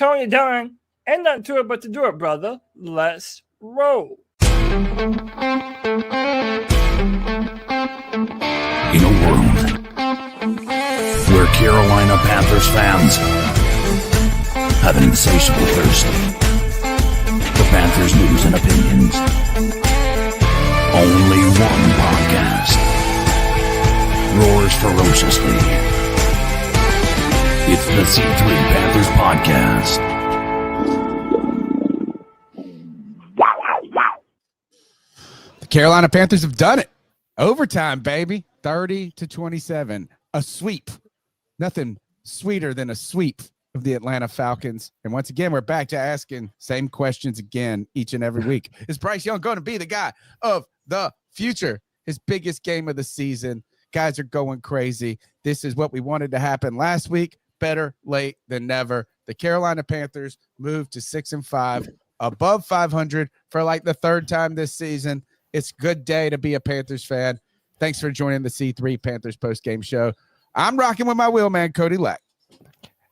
Tony Dunn. Ain't nothing to it but to do it, brother. Let's roll. In a world where Carolina Panthers fans have an insatiable thirst for Panthers news and opinions, only one podcast roars ferociously. It's the C3 Panthers Podcast. The Carolina Panthers have done it. Overtime, baby. 30-27. A sweep. Nothing sweeter than a sweep of the Atlanta Falcons. And once again, we're back to asking same questions again each and every week. Is Bryce Young going to be the guy of the future? His biggest game of the season. Guys are going crazy. This is what we wanted to happen last week. Better late than never. The Carolina Panthers moved to 6-5, above 500 for like the third time this season. It's a good day to be a Panthers fan. Thanks for joining the C3 Panthers post-game show. I'm rocking with my wheelman, Cody Leck.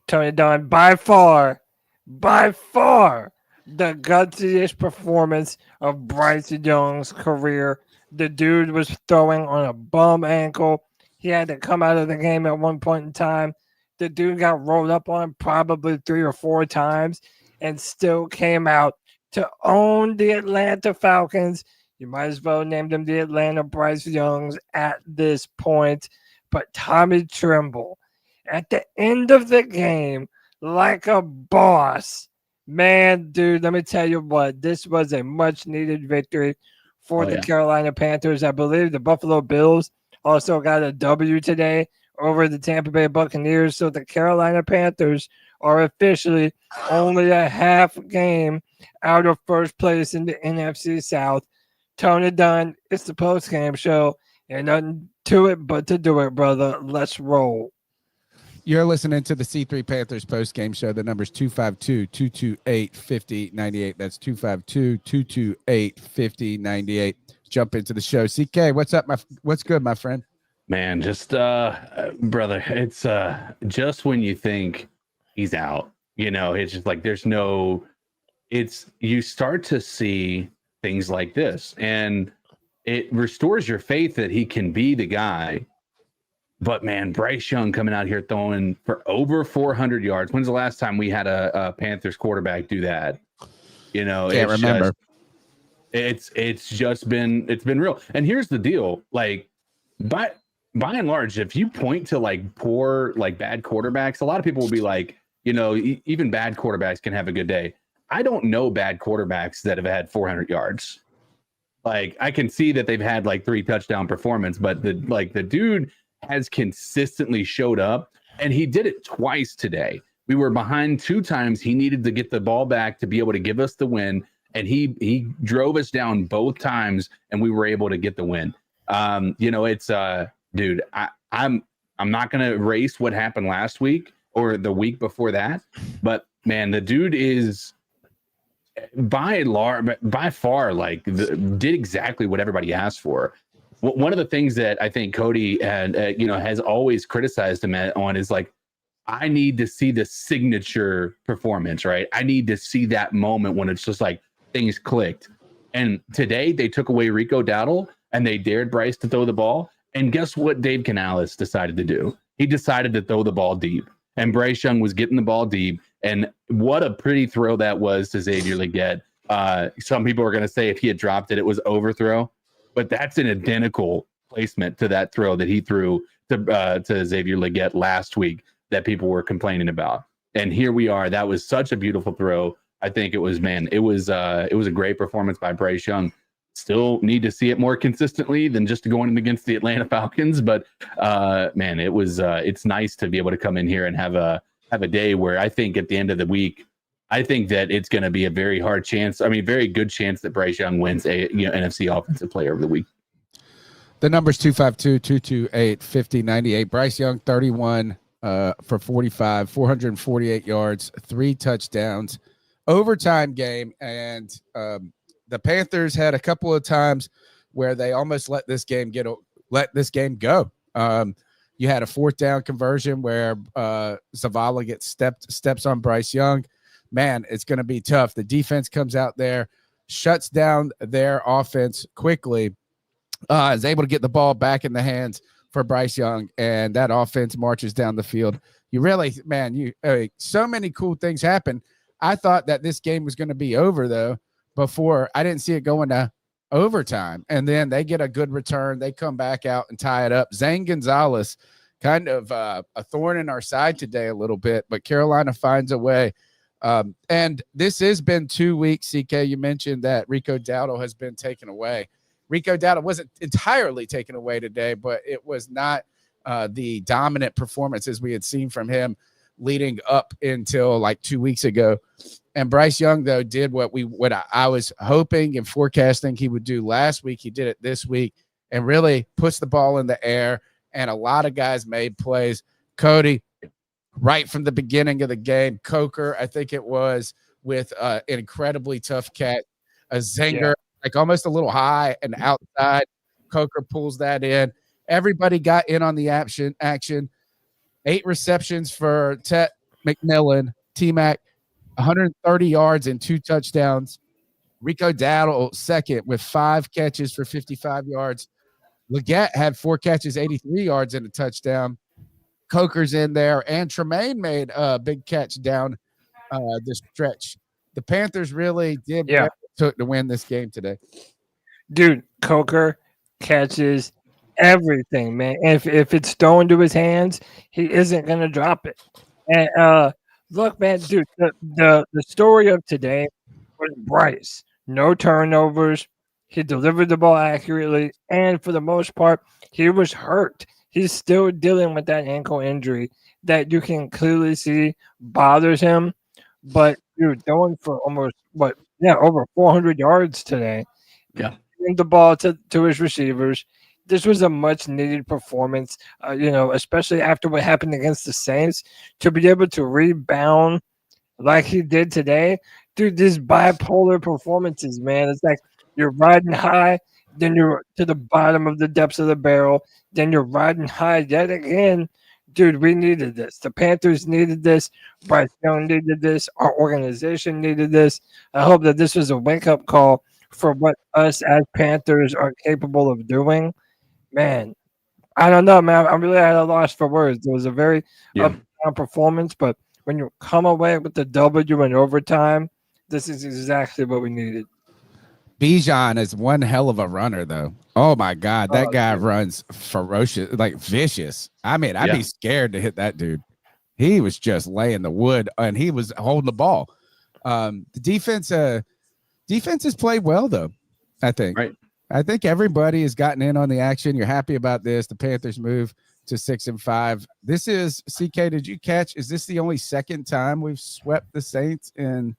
Tony Dunn, by far, the gutsiest performance of Bryce Young's career. The dude was throwing on a bum ankle. He had to come out of the game at one point in time. The dude got rolled up on probably 3 or 4 times and still came out to own the Atlanta Falcons. You might as well name them the Atlanta Bryce Youngs at this point. But Tommy Tremble, at the end of the game, like a boss, man, dude, let me tell you what, this was a much-needed victory for the Carolina Panthers. I believe the Buffalo Bills also got a W today over the Tampa Bay Buccaneers. So the Carolina Panthers are officially only a half game out of first place in the NFC South. Tony Dunn, it's the post-game show. Ain't nothing to it but to do it, brother. Let's roll. You're listening to the C3 Panthers post-game show. The number's 252-228-5098. That's 252-228-5098. Jump into the show. CK, what's up? What's good, my friend? Man, just brother, it's just when you think he's out, it's just like you start to see things like this, and it restores your faith that he can be the guy. But man, Bryce Young coming out here throwing for over 400 yards. When's the last time we had a Panthers quarterback do that? Can't remember. It's been real. And here's the deal, like by and large, if you point to like poor, like bad quarterbacks, a lot of people will be like, even bad quarterbacks can have a good day. I don't know bad quarterbacks that have had 400 yards. Like, I can see that they've had like 3 touchdown performance, but the dude has consistently showed up, and he did it twice today. We were behind 2 times. He needed to get the ball back to be able to give us the win, and he drove us down both times, and we were able to get the win. It's dude, I'm not gonna erase what happened last week or the week before that, but man, the dude is by far did exactly what everybody asked for. One of the things that I think Cody has always criticized him on is like, I need to see the signature performance, right? I need to see that moment when it's just like things clicked. And today they took away Rico Dowdle and they dared Bryce to throw the ball. And guess what Dave Canales decided to do? He decided to throw the ball deep. And Bryce Young was getting the ball deep. And what a pretty throw that was to Xavier Legette. Some people are going to say if he had dropped it, it was overthrow. But that's an identical placement to that throw that he threw to Xavier Legette last week that people were complaining about. And here we are. That was such a beautiful throw. I think it was a great performance by Bryce Young. Still need to see it more consistently than just going against the Atlanta Falcons. But man, it's nice to be able to come in here and have a day where I think at the end of the week, I think that it's going to be a very hard chance. I mean, very good chance that Bryce Young wins a NFC Offensive Player of the Week. The number's 252-228-5098. Bryce Young, 31 for 45, 448 yards, 3 touchdowns, overtime game, and the Panthers had a couple of times where they almost let this game go. You had a 4th down conversion where Zavala steps on Bryce Young. man, it's going to be tough. The defense comes out there, shuts down their offense quickly, is able to get the ball back in the hands for Bryce Young, and that offense marches down the field. You really, man, so many cool things happen. I thought that this game was going to be over, though, before I didn't see it going to overtime. And then they get a good return. They come back out and tie it up. Zane Gonzalez, kind of a thorn in our side today a little bit, but Carolina finds a way. And this has been 2 weeks, CK. You mentioned that Rico Dowdle has been taken away. Rico Dowdle wasn't entirely taken away today, but it was not the dominant performances we had seen from him leading up until like 2 weeks ago. And Bryce Young, though, did what I was hoping and forecasting he would do last week. He did it this week and really puts the ball in the air. And a lot of guys made plays. Cody, right from the beginning of the game, Coker, I think it was, with an incredibly tough catch, a zinger, like almost a little high and outside. Coker pulls that in. Everybody got in on the action. 8 receptions for Tet McMillan, T-Mac, 130 yards and 2 touchdowns. Rico Dowdle second with 5 catches for 55 yards. Leggett had 4 catches, 83 yards and a touchdown. Coker's in there, and Tremaine made a big catch down the stretch. The Panthers really did what it took to win this game today. Dude, Coker catches everything, man. If it's thrown to his hands, he isn't going to drop it. And look, man, dude, the story of today was Bryce. No turnovers. He delivered the ball accurately, and for the most part, he was hurt. He's still dealing with that ankle injury that you can clearly see bothers him. But dude, going for almost over 400 yards today. Yeah, giving the ball to his receivers. This was a much needed performance, especially after what happened against the Saints, to be able to rebound like he did today. Dude, these bipolar performances, man. It's like you're riding high, then you're to the bottom of the depths of the barrel, then you're riding high yet again. Dude, we needed this. The Panthers needed this. Bryce Young needed this. Our organization needed this. I hope that this was a wake-up call for what us as Panthers are capable of doing. Man, I don't know, man. I'm really at a loss for words. It was a very up and down performance, but when you come away with the W in overtime, this is exactly what we needed. Bijan is one hell of a runner, though. Oh, my God. That guy runs ferocious, like vicious. I mean, I'd be scared to hit that dude. He was just laying the wood, and he was holding the ball. The defense has played well, though, I think. Right. I think everybody has gotten in on the action. You're happy about this. The Panthers move to 6-5. This is, CK, did you catch? Is this the only second time we've swept the Saints in?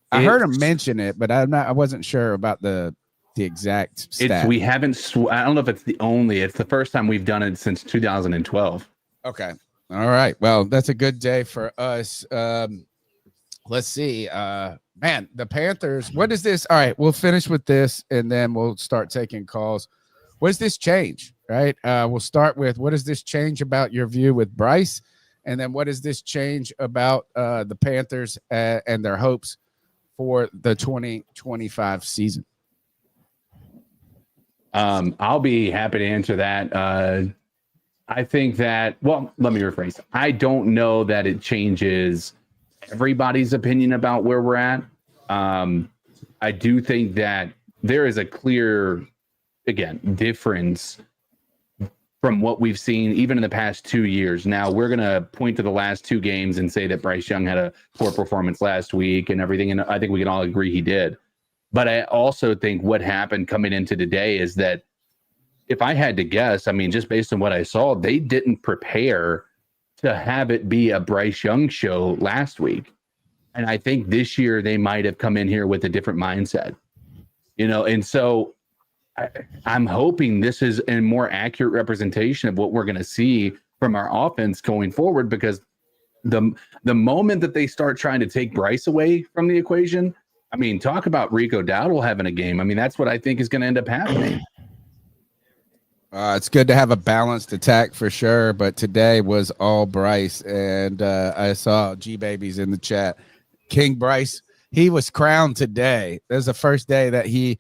I heard him mention it, but I wasn't sure about the exact stat. We haven't. I don't know if it's the only. It's the first time we've done it since 2012. Okay. All right. Well, that's a good day for us. Let's see. Man, the Panthers. What is this? All right. We'll finish with this, and then we'll start taking calls. What does this change? Right. We'll start with what does this change about your view with Bryce, and then what does this change about the Panthers and their hopes for the 2025 season? I'll be happy to answer that. I think that, well, let me rephrase. I don't know that it changes everybody's opinion about where we're at. I do think that there is a clear, again, difference from what we've seen even in the past 2 years. Now, we're going to point to the last 2 games and say that Bryce Young had a poor performance last week and everything, and I think we can all agree he did. But I also think what happened coming into today is that if I had to guess, I mean, just based on what I saw, they didn't prepare to have it be a Bryce Young show last week. And I think this year they might have come in here with a different mindset, and so I'm hoping this is a more accurate representation of what we're going to see from our offense going forward, because the moment that they start trying to take Bryce away from the equation, I mean, talk about Rico Dowdle having a game. I mean, that's what I think is going to end up happening. It's good to have a balanced attack for sure, but today was all Bryce, and I saw G-Babies in the chat. King Bryce, he was crowned today. This is the first day that he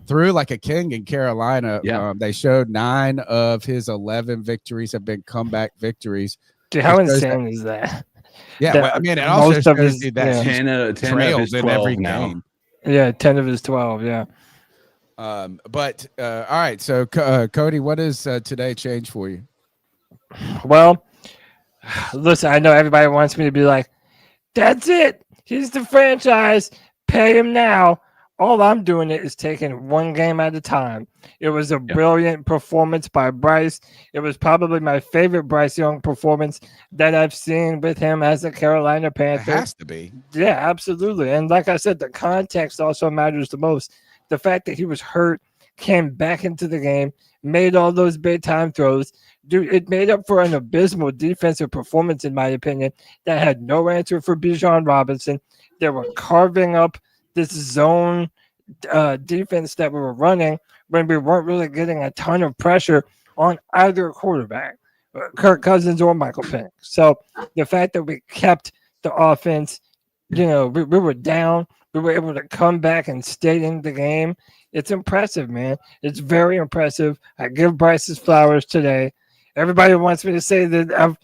threw like a king in Carolina. Yeah. They showed 9 of his 11 victories have been comeback victories. Dude, how It shows insane is that? Yeah, That well, I mean, it also most of shows his- you that yeah. he's 10 of trailed his in 12 every now. game. Yeah, 10 of his 12. Yeah. But all right, so Cody, what does today change for you? Well, listen, I know everybody wants me to be like, that's it. He's the franchise. Pay him now. All I'm doing is taking one game at a time. It was a brilliant performance by Bryce. It was probably my favorite Bryce Young performance that I've seen with him as a Carolina Panther. It has to be. Yeah, absolutely. And like I said, the context also matters the most. The fact that he was hurt, came back into the game, made all those big time throws. Dude, it made up for an abysmal defensive performance, in my opinion, that had no answer for Bijan Robinson. They were carving up this zone defense that we were running when we weren't really getting a ton of pressure on either quarterback, Kirk Cousins or Michael Penix. So the fact that we kept the offense, we were down, we were able to come back and stay in the game. It's impressive, man. It's very impressive. I give Bryce his flowers today. Everybody wants me to say that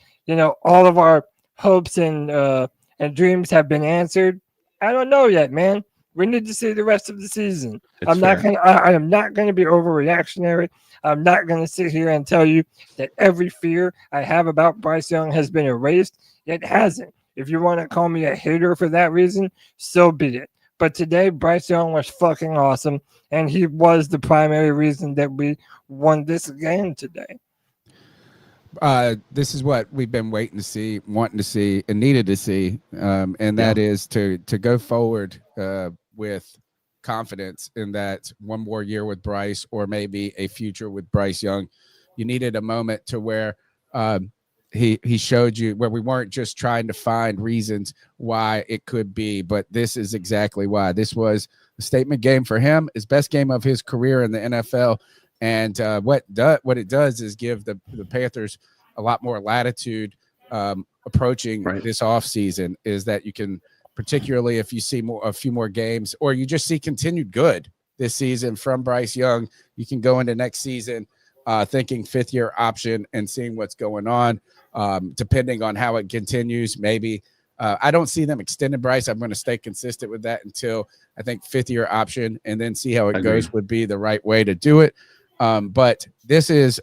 all of our hopes and dreams have been answered. I don't know yet, man. We need to see the rest of the season. I am not going to be overreactionary. I'm not going to sit here and tell you that every fear I have about Bryce Young has been erased. It hasn't. If you want to call me a hater for that reason, so be it. But today, Bryce Young was fucking awesome, and he was the primary reason that we won this game today. This is what we've been waiting to see, wanting to see, and needed to see, and that is to go forward with confidence in that one more year with Bryce, or maybe a future with Bryce Young. You needed a moment to where he showed you, where we weren't just trying to find reasons why it could be, but this is exactly why. This was a statement game for him, his best game of his career in the NFL. And what it does is give the Panthers a lot more latitude approaching this offseason, is that you can, particularly if you see a few more games, or you just see continued good this season from Bryce Young, you can go into next season thinking 5th-year option and seeing what's going on, depending on how it continues. Maybe I don't see them extending Bryce. I'm going to stay consistent with that until I think 5th-year option, and then see how it goes would be the right way to do it. But this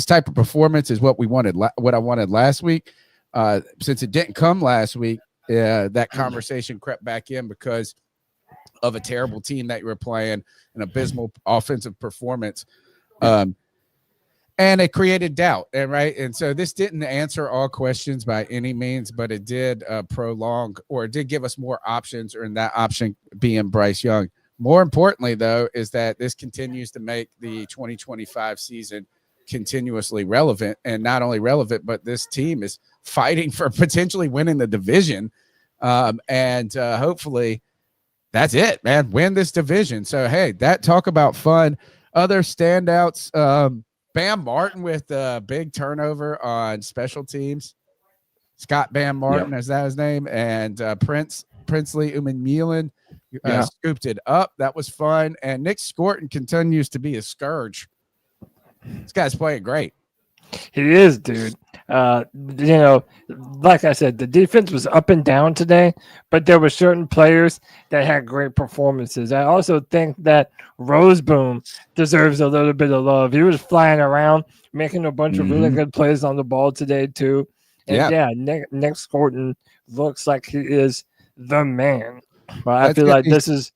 type of performance is what we wanted, what I wanted last week. Since it didn't come last week, that conversation crept back in because of a terrible team that you were playing, an abysmal offensive performance. And it created doubt. And so this didn't answer all questions by any means, but it did prolong, or it did give us more options, or in that option being Bryce Young. More importantly, though, is that this continues to make the 2025 season continuously relevant, and not only relevant, but this team is fighting for potentially winning the division. And hopefully that's it, man. Win this division. So, hey, that talk about fun. Other standouts, Bam Martin with a big turnover on special teams. Scott Bam Martin, is that his name? And Princely Umanmielen scooped it up. That was fun. And Nick Scorton continues to be a scourge. This guy's playing great. He is, dude. Like I said, the defense was up and down today, but there were certain players that had great performances. I also think that Roseboom deserves a little bit of love. He was flying around, making a bunch of really good plays on the ball today, too. And Nick Scorton looks like he is the man. Well, I feel like this is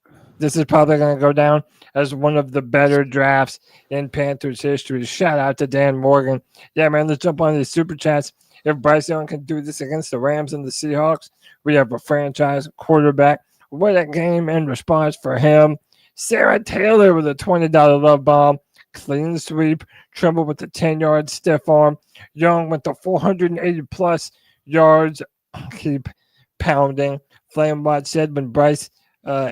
probably going to go down as one of the better drafts in Panthers history. Shout out to Dan Morgan. Yeah, man, let's jump on these super chats. If Bryce Young can do this against the Rams and the Seahawks, we have a franchise quarterback. What a game in response for him. Sarah Taylor with a $20 love bomb. Clean sweep. Trimble with the 10-yard stiff arm. Young with the 480-plus yards. Keep pounding. Flame Watch said when Bryce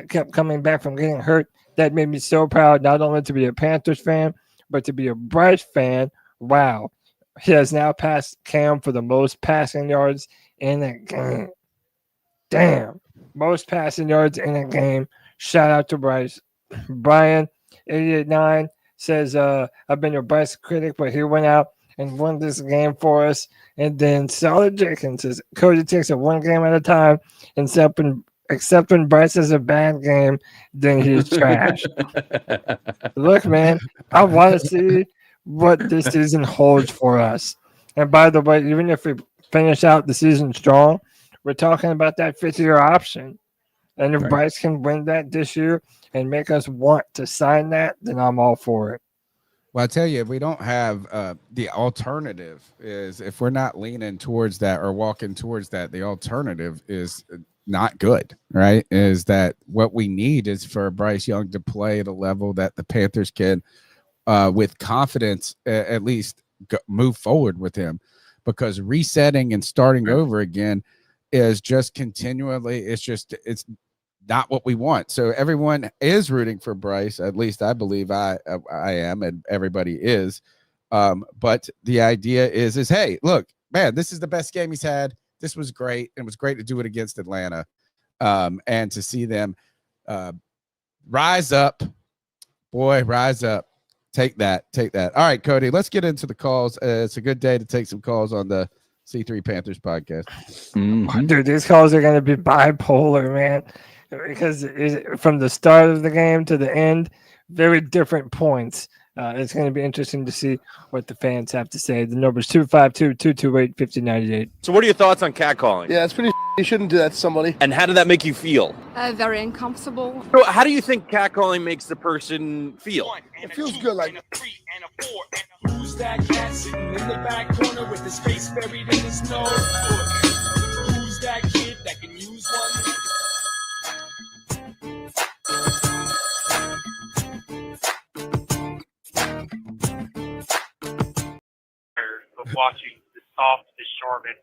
kept coming back from getting hurt, that made me so proud, not only to be a Panthers fan, but to be a Bryce fan Wow. He has now passed Cam for the most passing yards in a game. Damn. Most passing yards in a game. Shout out to Bryce. Brian, 889, says, I've been your Bryce critic, but he went out and won this game for us. And then Solid Jenkins says, Cody takes it one game at a time, and except when Bryce has a bad game, then he's trash. Look, man, I want to see what this season holds for us. And by the way, even if we finish out the season strong, we're talking about that 5th-year option. And if Bryce can win that this year and make us want to sign that, then I'm all for it. Well, I tell you, if we don't have the alternative is if we're not leaning towards that or walking towards that, the alternative is not good, right? Is that what we need is for Bryce Young to play at a level that the Panthers can, with confidence, at least move forward with him, because resetting and starting over again is just continually, it's not what we want. So everyone is rooting for Bryce. At least I believe I am, and everybody is. But the idea is, hey, look, man, this is the best game he's had. This was great. It was great to do it against Atlanta, and to see them rise up. Boy, rise up. Take that. All right, Cody, let's get into the calls. It's a good day to take some calls on the C3 Panthers podcast. Mm-hmm. Dude, these calls are going to be bipolar, man, because from the start of the game to the end, very different points. It's going to be interesting to see what the fans have to say. The number's 252-228-5098. So what are your thoughts on catcalling? Yeah, it's pretty. You shouldn't do that to somebody. And how did that make you feel? Very uncomfortable. So how do you think catcalling makes the person feel? It feels good, like. Who's that cat sitting in the back corner with his face buried in his nose? Who's that kid that can use one? Of watching the softest Charmin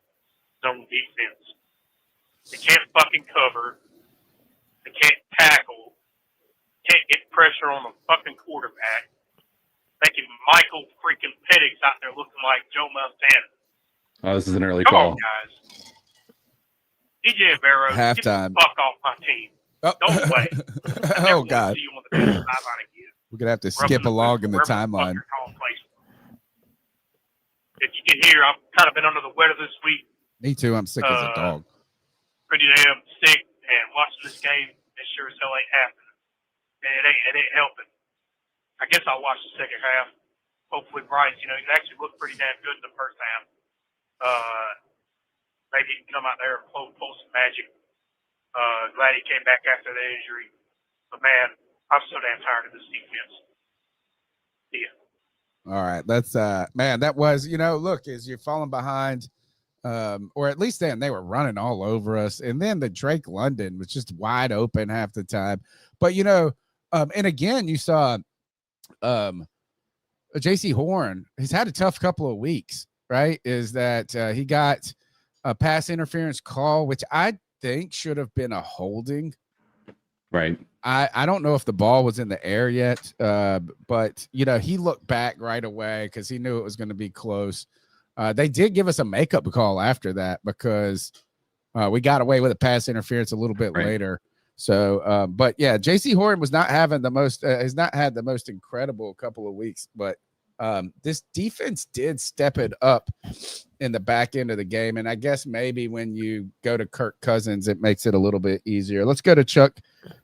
zone defense. They can't fucking cover. They can't tackle. Can't get pressure on the fucking quarterback. Making Michael freaking Penix out there looking like Joe Montana. Oh, this is an early Come call. on, guys. DJ Barrow, get the Halftime. fuck off my team. Oh. Don't play. Oh, God. See you on the sideline again. We're going to have to skip along in the timeline. If you can hear, I've kind of been under the weather this week. Me too. I'm sick as a dog. Pretty damn sick, and watching this game, it sure as hell ain't happening. And it ain't helping. I guess I'll watch the second half. Hopefully, Bryce, he actually looked pretty damn good in the first half. Maybe he can come out there and pull some magic. Glad he came back after the injury. But, man, I'm so damn tired of this defense. See ya. All right. That's man, that was, look, as you're falling behind, or at least then they were running all over us. And then the Drake London was just wide open half the time. But and again, you saw JC Horn has had a tough couple of weeks, right? Is that he got a pass interference call, which I think should have been a holding. Right. I don't know if the ball was in the air yet, but, he looked back right away because he knew it was going to be close. They did give us a makeup call after that because we got away with a pass interference a little bit later. So, but yeah, JC Horn was not having has not had the most incredible couple of weeks, but this defense did step it up in the back end of the game. And I guess maybe when you go to Kirk Cousins, it makes it a little bit easier. Let's go to Chuck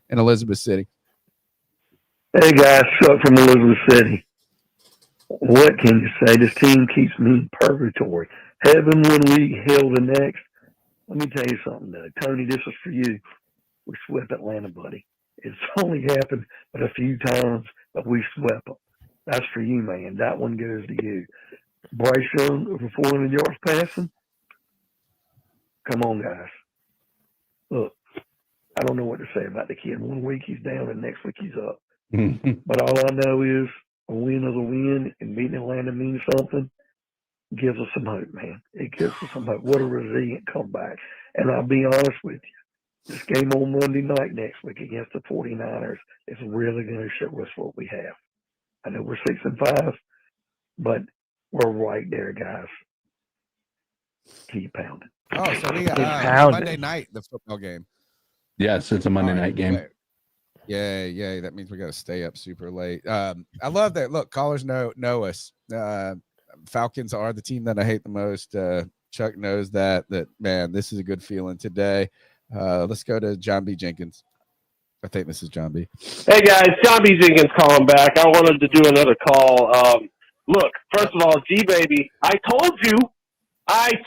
in Elizabeth City. Hey guys, Chuck from Elizabeth City. What can you say? This team keeps me in purgatory. Heaven one week, hell the next. Let me tell you something, Doug. Tony, this is for you. We swept Atlanta, buddy. It's only happened but a few times, but we swept them. That's for you, man. That one goes to you. Bryce Young over 400 yards passing. Come on, guys. Look, I don't know what to say about the kid. One week he's down and next week he's up. But all I know is a win is a win, and beating Atlanta means something. Gives us some hope, man. It gives us some hope. What a resilient comeback. And I'll be honest with you. This game on Monday night next week against the 49ers is really going to show us what we have. I know we're 6-5, but We're right there, guys. Keep pounding. Oh, so we Keep got pounding. Monday night, the football game. Yes, it's a Monday All right, night game. wait. Yeah. That means we got to stay up super late. I love that. Look, callers know us. Falcons are the team that I hate the most. Chuck knows that. Man, this is a good feeling today. Let's go to John B. Jenkins. I think this is John B. Hey guys, John B. Jenkins calling back. I wanted to do another call. Look, first of all, G baby, I told you he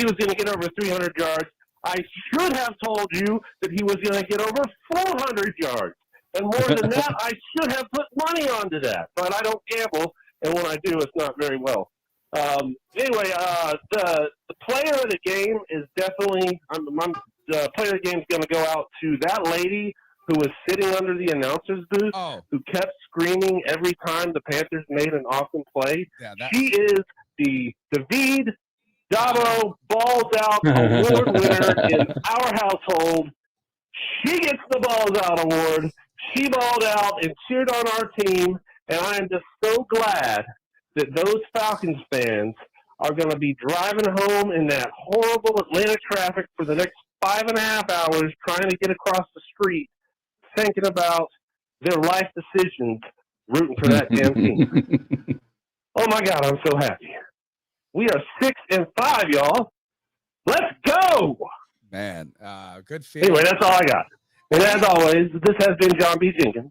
was going to get over 300 yards. I should have told you that he was going to get over 400 yards. And more than that, I should have put money onto that. But I don't gamble, and when I do, it's not very well. Anyway, the player of the game is definitely the player of the game is going to go out to that lady who was sitting under the announcer's booth, who kept screaming every time the Panthers made an awesome play. She is the David Dabo Balls Out Award winner in our household. She gets the Balls Out Award. She balled out and cheered on our team, and I am just so glad that those Falcons fans are going to be driving home in that horrible Atlanta traffic for the next 5.5 hours trying to get across the street, thinking about their life decisions, rooting for that damn team. Oh, my God, I'm so happy. We are 6-5, y'all. Let's go! Man, good feeling. Anyway, that's all I got. And as always, this has been John B. Jenkins.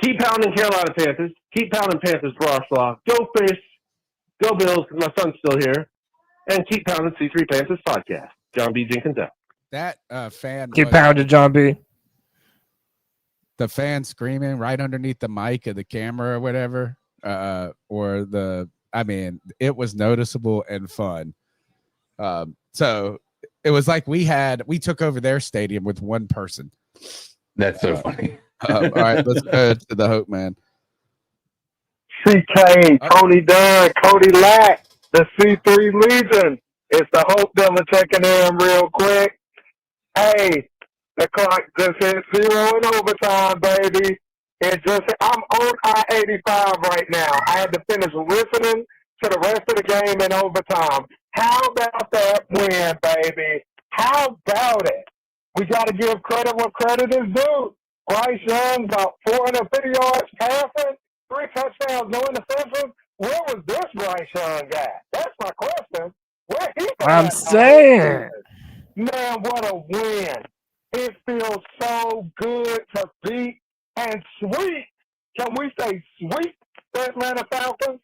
Keep pounding Carolina Panthers. Keep pounding Panthers Rosslaw. Go Fish. Go Bills, because my son's still here. And keep pounding C3 Panthers podcast. John B. Jenkins out. That fan. Keep pounding, John B. The fan screaming right underneath the mic of the camera or whatever. It was noticeable and fun. So it was like we took over their stadium with one person. That's so funny. All right, let's go to the Hope Man. CK, Tony Dunn, Cody Lack, the C3 Legion. It's the Hope Dilla checking in real quick. Hey, the clock just hit 0 in overtime, baby. I'm on I-85 right now. I had to finish listening to the rest of the game in overtime. How about that win, baby? How about it? We got to give credit what credit is due. Bryce Young, about 450 yards passing, 3 touchdowns, no interceptions. Where was this Bryce Young at? That's my question. Where he been I'm at? saying. Man, what a win. It feels so good to beat and sweep. Can we say sweep the Atlanta Falcons?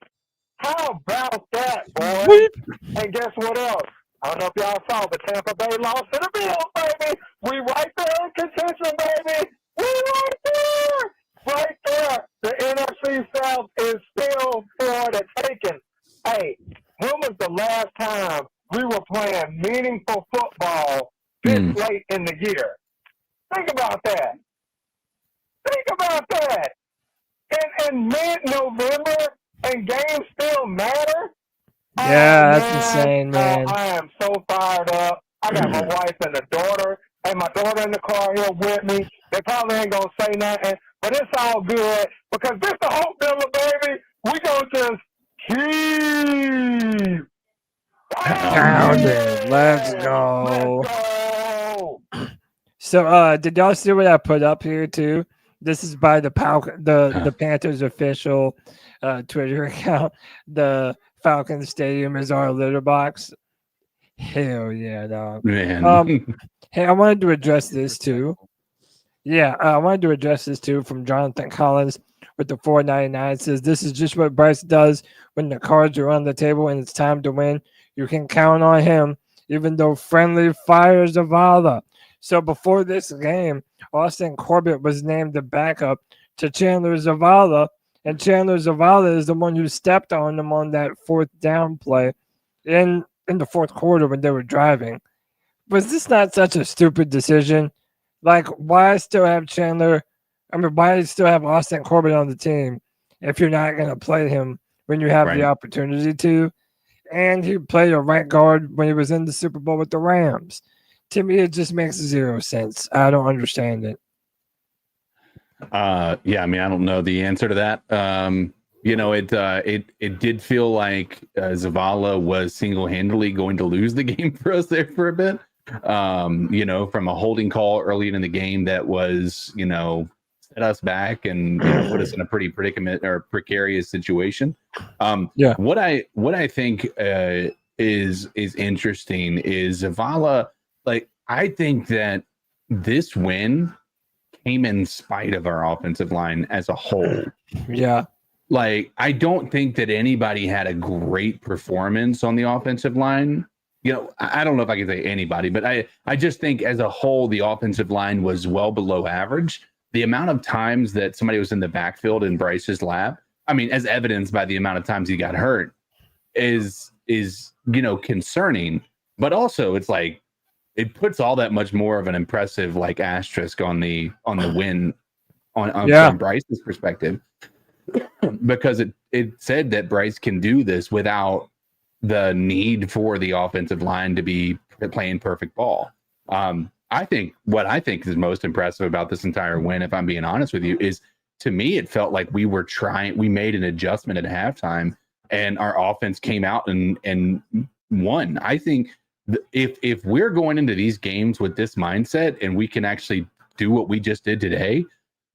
How about that, boy? Sweep. And guess what else? I don't know if y'all saw the Tampa Bay loss to the Bills, baby. We right there in contention, baby. We right there. Right there. The NFC South is still for the taking. Hey, when was the last time we were playing meaningful football this late in the year? Think about that. Think about that. In mid-November, and games still matter? Yeah, that's insane, man. I am so fired up. I got my wife and a daughter, and my daughter in the car here with me. They probably ain't going to say nothing, but it's all good because this the Hope Dilla, baby. We going to just keep pounding. Let's go. So, did y'all see what I put up here too? This is by the Panthers official Twitter account. The Falcons Stadium is our litter box. Hell yeah, dog. Man. Hey, I wanted to address this too. Yeah, I wanted to address this too from Jonathan Collins with the 499. It says this is just what Bryce does when the cards are on the table and it's time to win. You can count on him, even though friendly fire Zavala. So before this game, Austin Corbett was named the backup to Chandler Zavala, and Chandler Zavala is the one who stepped on them on that 4th down play in the 4th quarter when they were driving. Was this not such a stupid decision? Like, why still have why still have Austin Corbett on the team if you're not going to play him when you have the opportunity to? And he played a right guard when he was in the Super Bowl with the Rams. To me, it just makes 0 sense. I don't understand it. Yeah, I mean, I don't know the answer to that. it did feel like Zavala was single-handedly going to lose the game for us there for a bit. From a holding call early in the game that was, set us back and put us in a pretty predicament or precarious situation. What I think is interesting is Zavala. Like, I think that this win came in spite of our offensive line as a whole. Yeah. Like, I don't think that anybody had a great performance on the offensive line. I don't know if I can say anybody, but I just think as a whole, the offensive line was well below average. The amount of times that somebody was in the backfield in Bryce's lap, I mean, as evidenced by the amount of times he got hurt, is concerning. But also, it's like it puts all that much more of an impressive asterisk on the win from Bryce's perspective, because it said that Bryce can do this without the need for the offensive line to be playing perfect ball. I think is most impressive about this entire win, if I'm being honest with you, is, to me, it felt like we made an adjustment at halftime and our offense came out and won. I think if we're going into these games with this mindset and we can actually do what we just did today,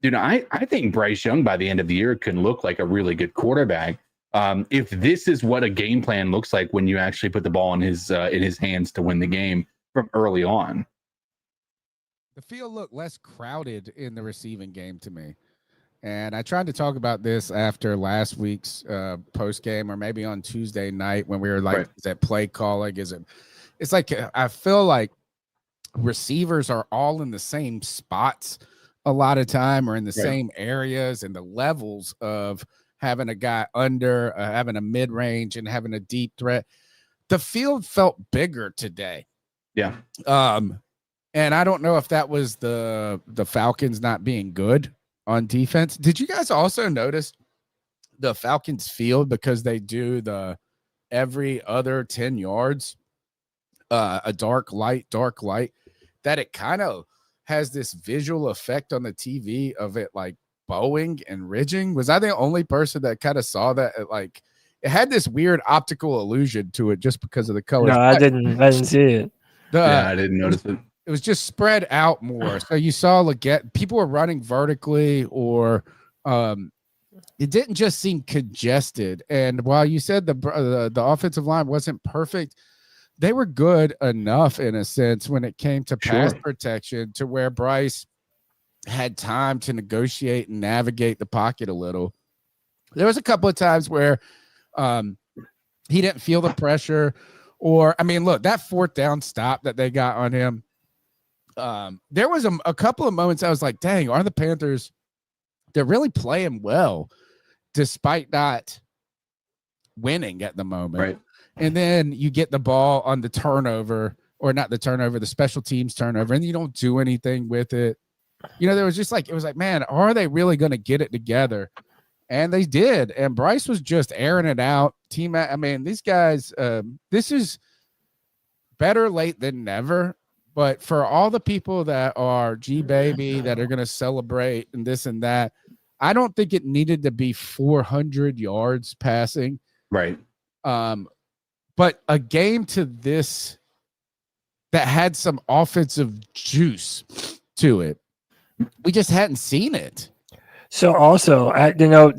I think Bryce Young by the end of the year can look like a really good quarterback. If this is what a game plan looks like when you actually put the ball in his hands to win the game from early on. The field looked less crowded in the receiving game to me. And I tried to talk about this after last week's post game, or maybe on Tuesday night when we were like, is that play calling? It's like, I feel like receivers are all in the same spots a lot of time, or in the same areas, and the levels of having a guy under, having a mid-range, and having a deep threat. The field felt bigger today. Yeah. And I don't know if that was the Falcons not being good on defense. Did you guys also notice the Falcons field, because they do the every other 10 yards, a dark light, that it kind of has this visual effect on the TV of it like bowing and ridging? Was I the only person that kind of saw that? It had this weird optical illusion to it just because of the colors. No, I didn't see it. I didn't notice it. It was just spread out more. So you saw people were running vertically, or it didn't just seem congested. And while you said the offensive line wasn't perfect, they were good enough in a sense when it came to pass protection, to where Bryce had time to negotiate and navigate the pocket a little. There was a couple of times where he didn't feel the pressure, or, I mean, look, that fourth down stop that they got on him. There was a couple of moments I was like, dang, are the Panthers, they're really playing well despite not winning at the moment. Right. And then you get the ball on the turnover, or not the turnover, the special teams turnover, and you don't do anything with it. There was just it was like, man, are they really going to get it together? And they did. And Bryce was just airing it out. I mean, these guys, this is better late than never. But for all the people that are G-Baby, that are going to celebrate and this and that, I don't think it needed to be 400 yards passing. Right. But a game to this that had some offensive juice to it, we just hadn't seen it. So also,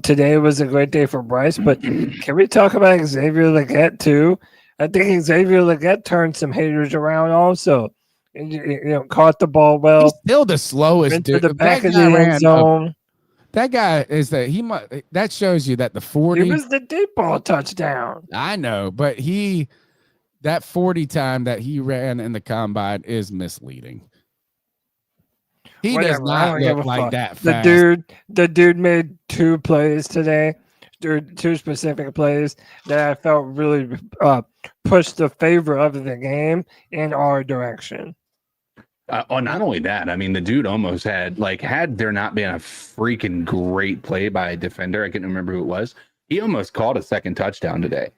today was a great day for Bryce, but can we talk about Xavier Legette too? I think Xavier Legette turned some haters around also. And, caught the ball well. He's still the slowest dude. The back of the end zone. That guy is that shows you that the 40. It was the deep ball touchdown. I know, but that 40 time that he ran in the combine is misleading. He does not look like that fast. The dude made 2 plays today, 2 specific plays that I felt really pushed the favor of the game in our direction. Not only that, I mean, the dude almost had there not been a freaking great play by a defender, I can't remember who it was, he almost caught a second touchdown today.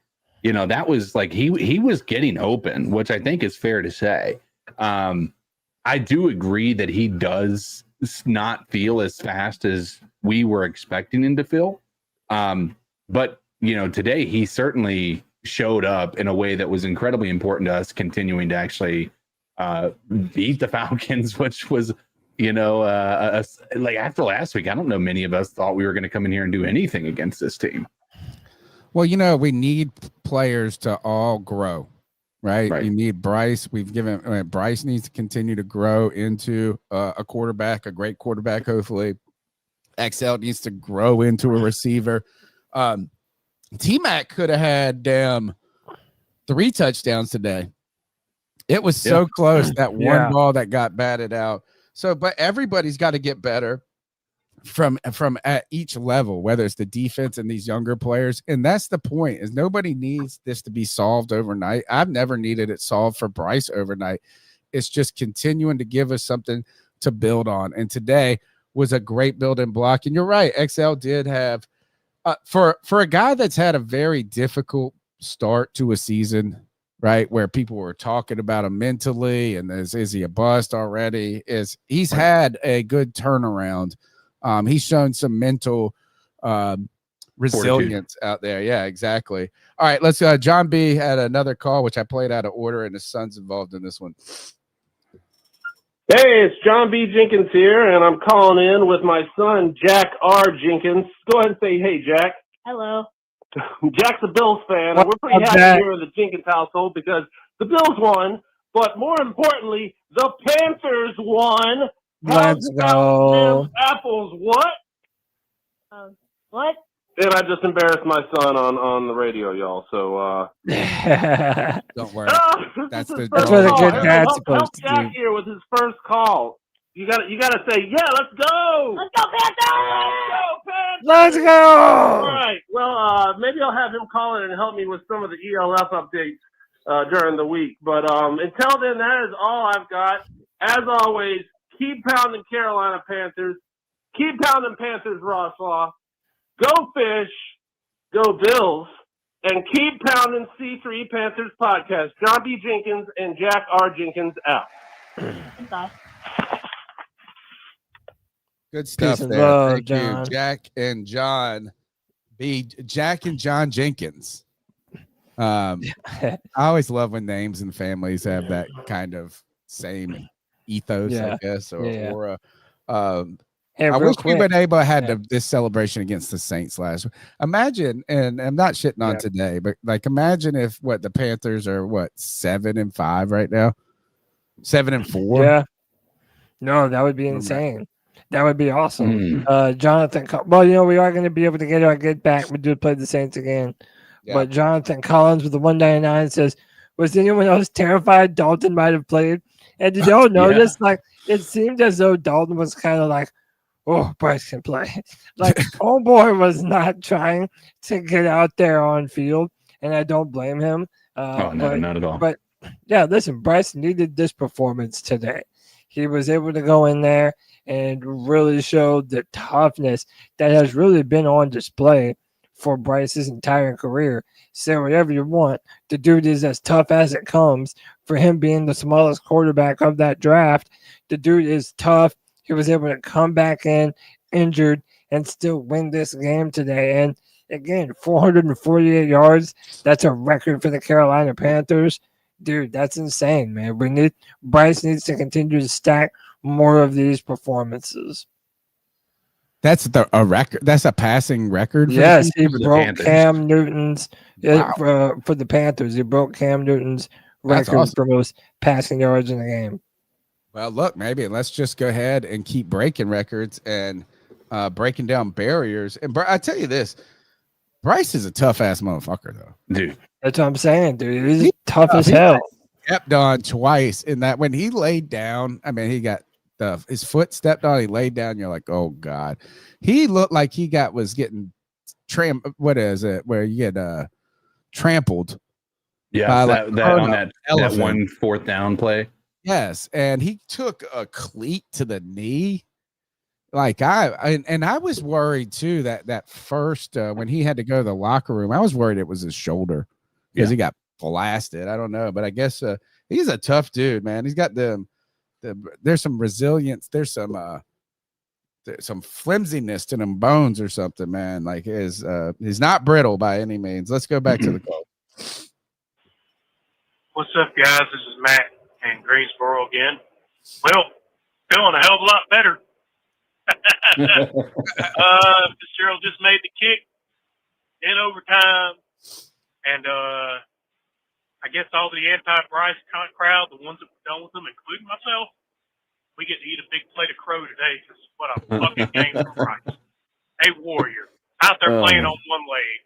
That was he was getting open, which I think is fair to say. I do agree that he does not feel as fast as we were expecting him to feel. But today he certainly showed up in a way that was incredibly important to us, continuing to actually beat the Falcons, which was, like after last week, I don't know many of us thought we were going to come in here and do anything against this team. Well, we need players to all grow, right? You need Bryce. Bryce needs to continue to grow into a quarterback, a great quarterback, hopefully. XL needs to grow into a receiver. T-Mac could have had 3 touchdowns today. It was so close, that one ball that got batted out. So, but everybody's got to get better from at each level, whether it's the defense and these younger players. And that's the point, is nobody needs this to be solved overnight. I've never needed it solved for Bryce overnight. It's just continuing to give us something to build on. And today was a great building block. And you're right, XL did have for a guy that's had a very difficult start to a season, right, where people were talking about him mentally and is he a bust already? He's had a good turnaround. He's shown some mental resilience out there. Yeah, exactly. All right, let's go. John B had another call, which I played out of order, and his son's involved in this one. Hey, it's John B. Jenkins here, and I'm calling in with my son, Jack R. Jenkins. Go ahead and say, hey, Jack. Hello. Jack's a Bills fan, and we're pretty happy here in the Jenkins household because the Bills won, but more importantly, the Panthers won. Let's go. Apples, what? What? And I just embarrassed my son on the radio, y'all. So don't worry. That's what a good dad's supposed to do. Jack here with his first call. You gotta say, yeah, let's go. Let's go, Panthers! Let's go, Panthers! Let's go. All right. Well, maybe I'll have him call in and help me with some of the ELF updates during the week. But until then, that is all I've got. As always, keep pounding Carolina Panthers. Keep pounding Panthers, Rosslaw. Go Fish. Go Bills. And keep pounding C3 Panthers podcast. John B. Jenkins and Jack R. Jenkins out. Bye. Good stuff there. Love, Thank John. you, Jack and John B. Jack and John Jenkins. I always love when names and families have that kind of same ethos, I guess, Hey, I wish we quick. would able to had this celebration against the Saints last week. Imagine, and I'm not shitting on today, but like imagine if the Panthers are 7-5 right now, 7-4. Yeah. No, that would be insane. That would be awesome. Jonathan, we are going to be able to get our get back. We do play the Saints again. Yeah. But Jonathan Collins with the 199 says, was anyone else terrified Dalton might have played? And did y'all notice, it seemed as though Dalton was kind of like, oh, Bryce can play. Homeboy was not trying to get out there on field, and I don't blame him. No, not at all. But, yeah, listen, Bryce needed this performance today. He was able to go in there and really show the toughness that has really been on display for Bryce's entire career. Say whatever you want. The dude is as tough as it comes. For him being the smallest quarterback of that draft, the dude is tough. He was able to come back in injured and still win this game today. And again, 448 yards. That's a record for the Carolina Panthers. Dude, that's insane, man. Bryce needs to continue to stack more of these performances. That's a record. That's a passing record. Yes, he broke Cam Newton's for the Panthers. He broke Cam Newton's record for most passing yards in the game. Well, look, maybe let's just go ahead and keep breaking records and breaking down barriers. And I tell you this, Bryce is a tough ass motherfucker, though, dude. That's what I'm saying, dude. He's tough as hell. Stepped on twice in that when he laid down. I mean, he got his foot stepped on. He laid down. You're like, oh god. He looked like he was getting what is it? Where you get trampled? Yeah, that 1 4th down play. Yes, and he took a cleat to the knee. Like I was worried too that first when he had to go to the locker room, I was worried it was his shoulder because he got blasted. I don't know, but I guess he's a tough dude, man. He's got there's some resilience. There's there's some flimsiness to them bones or something, man. Like he's not brittle by any means. Let's go back to the call. What's up, guys? This is Matt in Greensboro again. Well, feeling a hell of a lot better. Fitzgerald just made the kick in overtime, and I guess all the anti-Bryce crowd, the ones that were done with them, including myself, we get to eat a big plate of crow today because what a fucking game from Bryce. A warrior out there playing on one leg,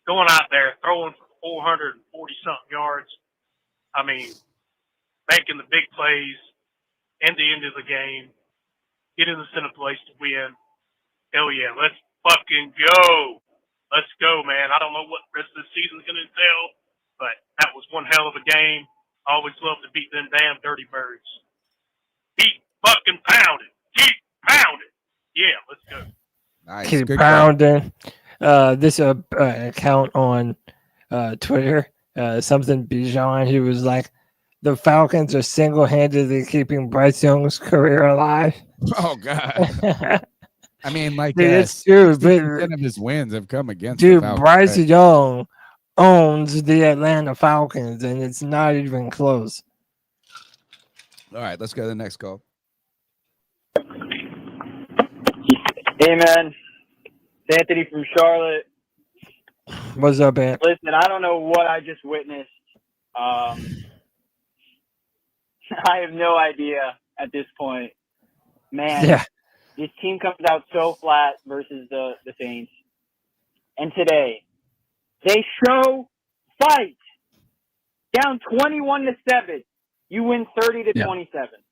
going out there throwing for 440-something yards. I mean, making the big plays and the end of the game, getting us in a place to win. Hell yeah, let's fucking go. Let's go, man. I don't know what the rest of the season's going to entail, but that was one hell of a game. Always love to beat them damn dirty birds. Keep fucking pounding. Keep pounding. Yeah, let's go. Nice. Keep Good pounding. This account on Twitter, something Bijan, he was like, the Falcons are single-handedly keeping Bryce Young's career alive. Oh God. I mean, like, dude, it's true. 60% of his wins have come against dude. the Falcons, Bryce right? Young owns the Atlanta Falcons, and it's not even close. All right, let's go to the next call. Hey, man. It's Anthony from Charlotte. What's up, Ant? Listen, I don't know what I just witnessed. I have no idea at this point. Man, Yeah. this team comes out so flat versus the Saints. And today, they show fight. Down 21-7. You win 30-27.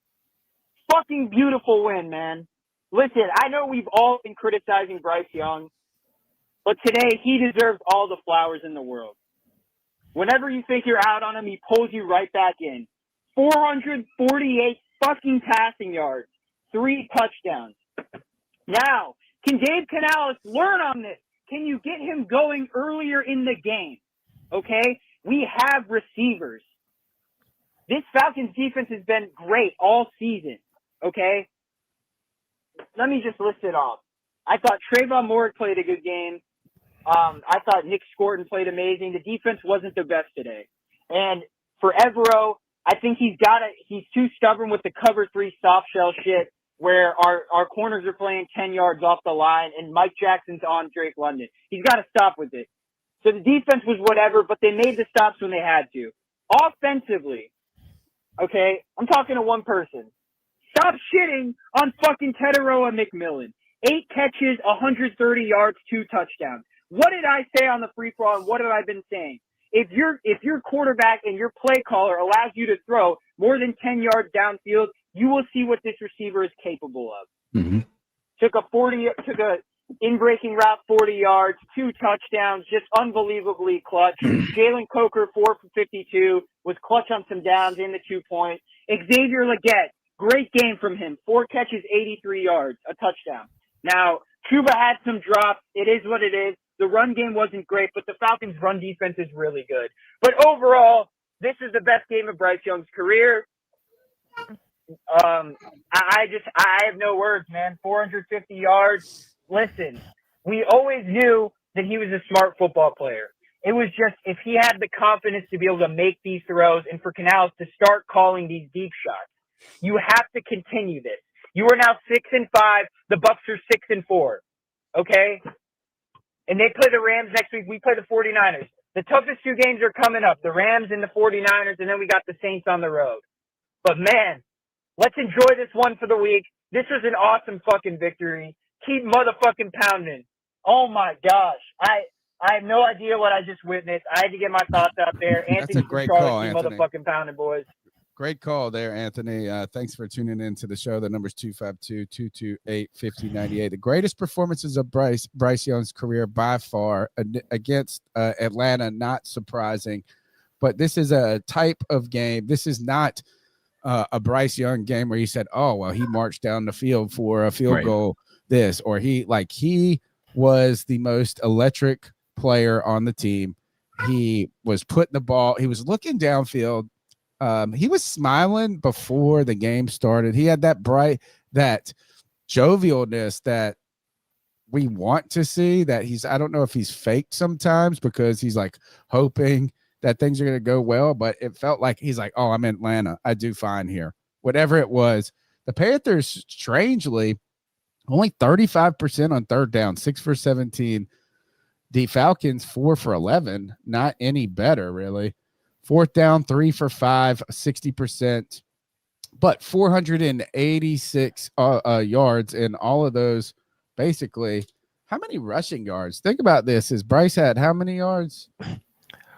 Fucking beautiful win, man. Listen, I know we've all been criticizing Bryce Young, but today he deserves all the flowers in the world. Whenever you think you're out on him, he pulls you right back in. 448 fucking passing yards, 3 touchdowns. Now, can Dave Canales learn on this? Can you get him going earlier in the game? Okay? We have receivers. This Falcons defense has been great all season. Okay? Let me just list it off. I thought Trayvon Moore played a good game. I thought Nick Scorton played amazing. The defense wasn't the best today. And for Evero, I think he's too stubborn with the cover 3 soft shell shit where our corners are playing 10 yards off the line and Mike Jackson's on Drake London. He's got to stop with it. So the defense was whatever, but they made the stops when they had to. Offensively, okay, I'm talking to one person. Stop shitting on fucking Teteroa McMillan. 8 catches, 130 yards, 2 touchdowns. What did I say on the free throw and what have I been saying? If your quarterback and your play caller allows you to throw more than 10 yards downfield, you will see what this receiver is capable of. Mm-hmm. Took a in-breaking route 40 yards, 2 touchdowns, just unbelievably clutch. Jalen Coker, 4 for 52, was clutch on some downs in the 2-point. Xavier Legette, great game from him. 4 catches, 83 yards, a touchdown. Now, Cuba had some drops. It is what it is. The run game wasn't great, but the Falcons' run defense is really good. But overall, this is the best game of Bryce Young's career. I have no words, man. 450 yards. Listen, we always knew that he was a smart football player. It was just if he had the confidence to be able to make these throws and for Canales to start calling these deep shots. You have to continue this. You are now 6-5. The Bucs are 6-4. Okay? And they play the Rams next week. We play the 49ers. The toughest 2 games are coming up. The Rams and the 49ers, and then we got the Saints on the road. But, man, let's enjoy this one for the week. This was an awesome fucking victory. Keep motherfucking pounding. Oh, my gosh. I have no idea what I just witnessed. I had to get my thoughts out there. That's a great call, keep Anthony. Motherfucking pounding, boys. Great call there, Anthony. Thanks for tuning in to the show. The number's 252-228-5098. The greatest performances of Bryce Young's career by far against Atlanta, not surprising. But this is a type of game. This is not a Bryce Young game where he said, oh, well, he marched down the field for a field goal, this, or he was the most electric player on the team. He was putting the ball, he was looking downfield. He was smiling before the game started. He had that jovialness that we want to see. That I don't know if he's faked sometimes because he's like hoping that things are going to go well, but it felt like he's like, oh, I'm in Atlanta. I do fine here. Whatever it was. The Panthers, strangely, only 35% on third down, 6 for 17. The Falcons, 4 for 11. Not any better, really. Fourth down, 3 for 5, 60%. But 486 yards, and all of those basically. How many rushing yards? Think about this. Is Bryce had how many yards?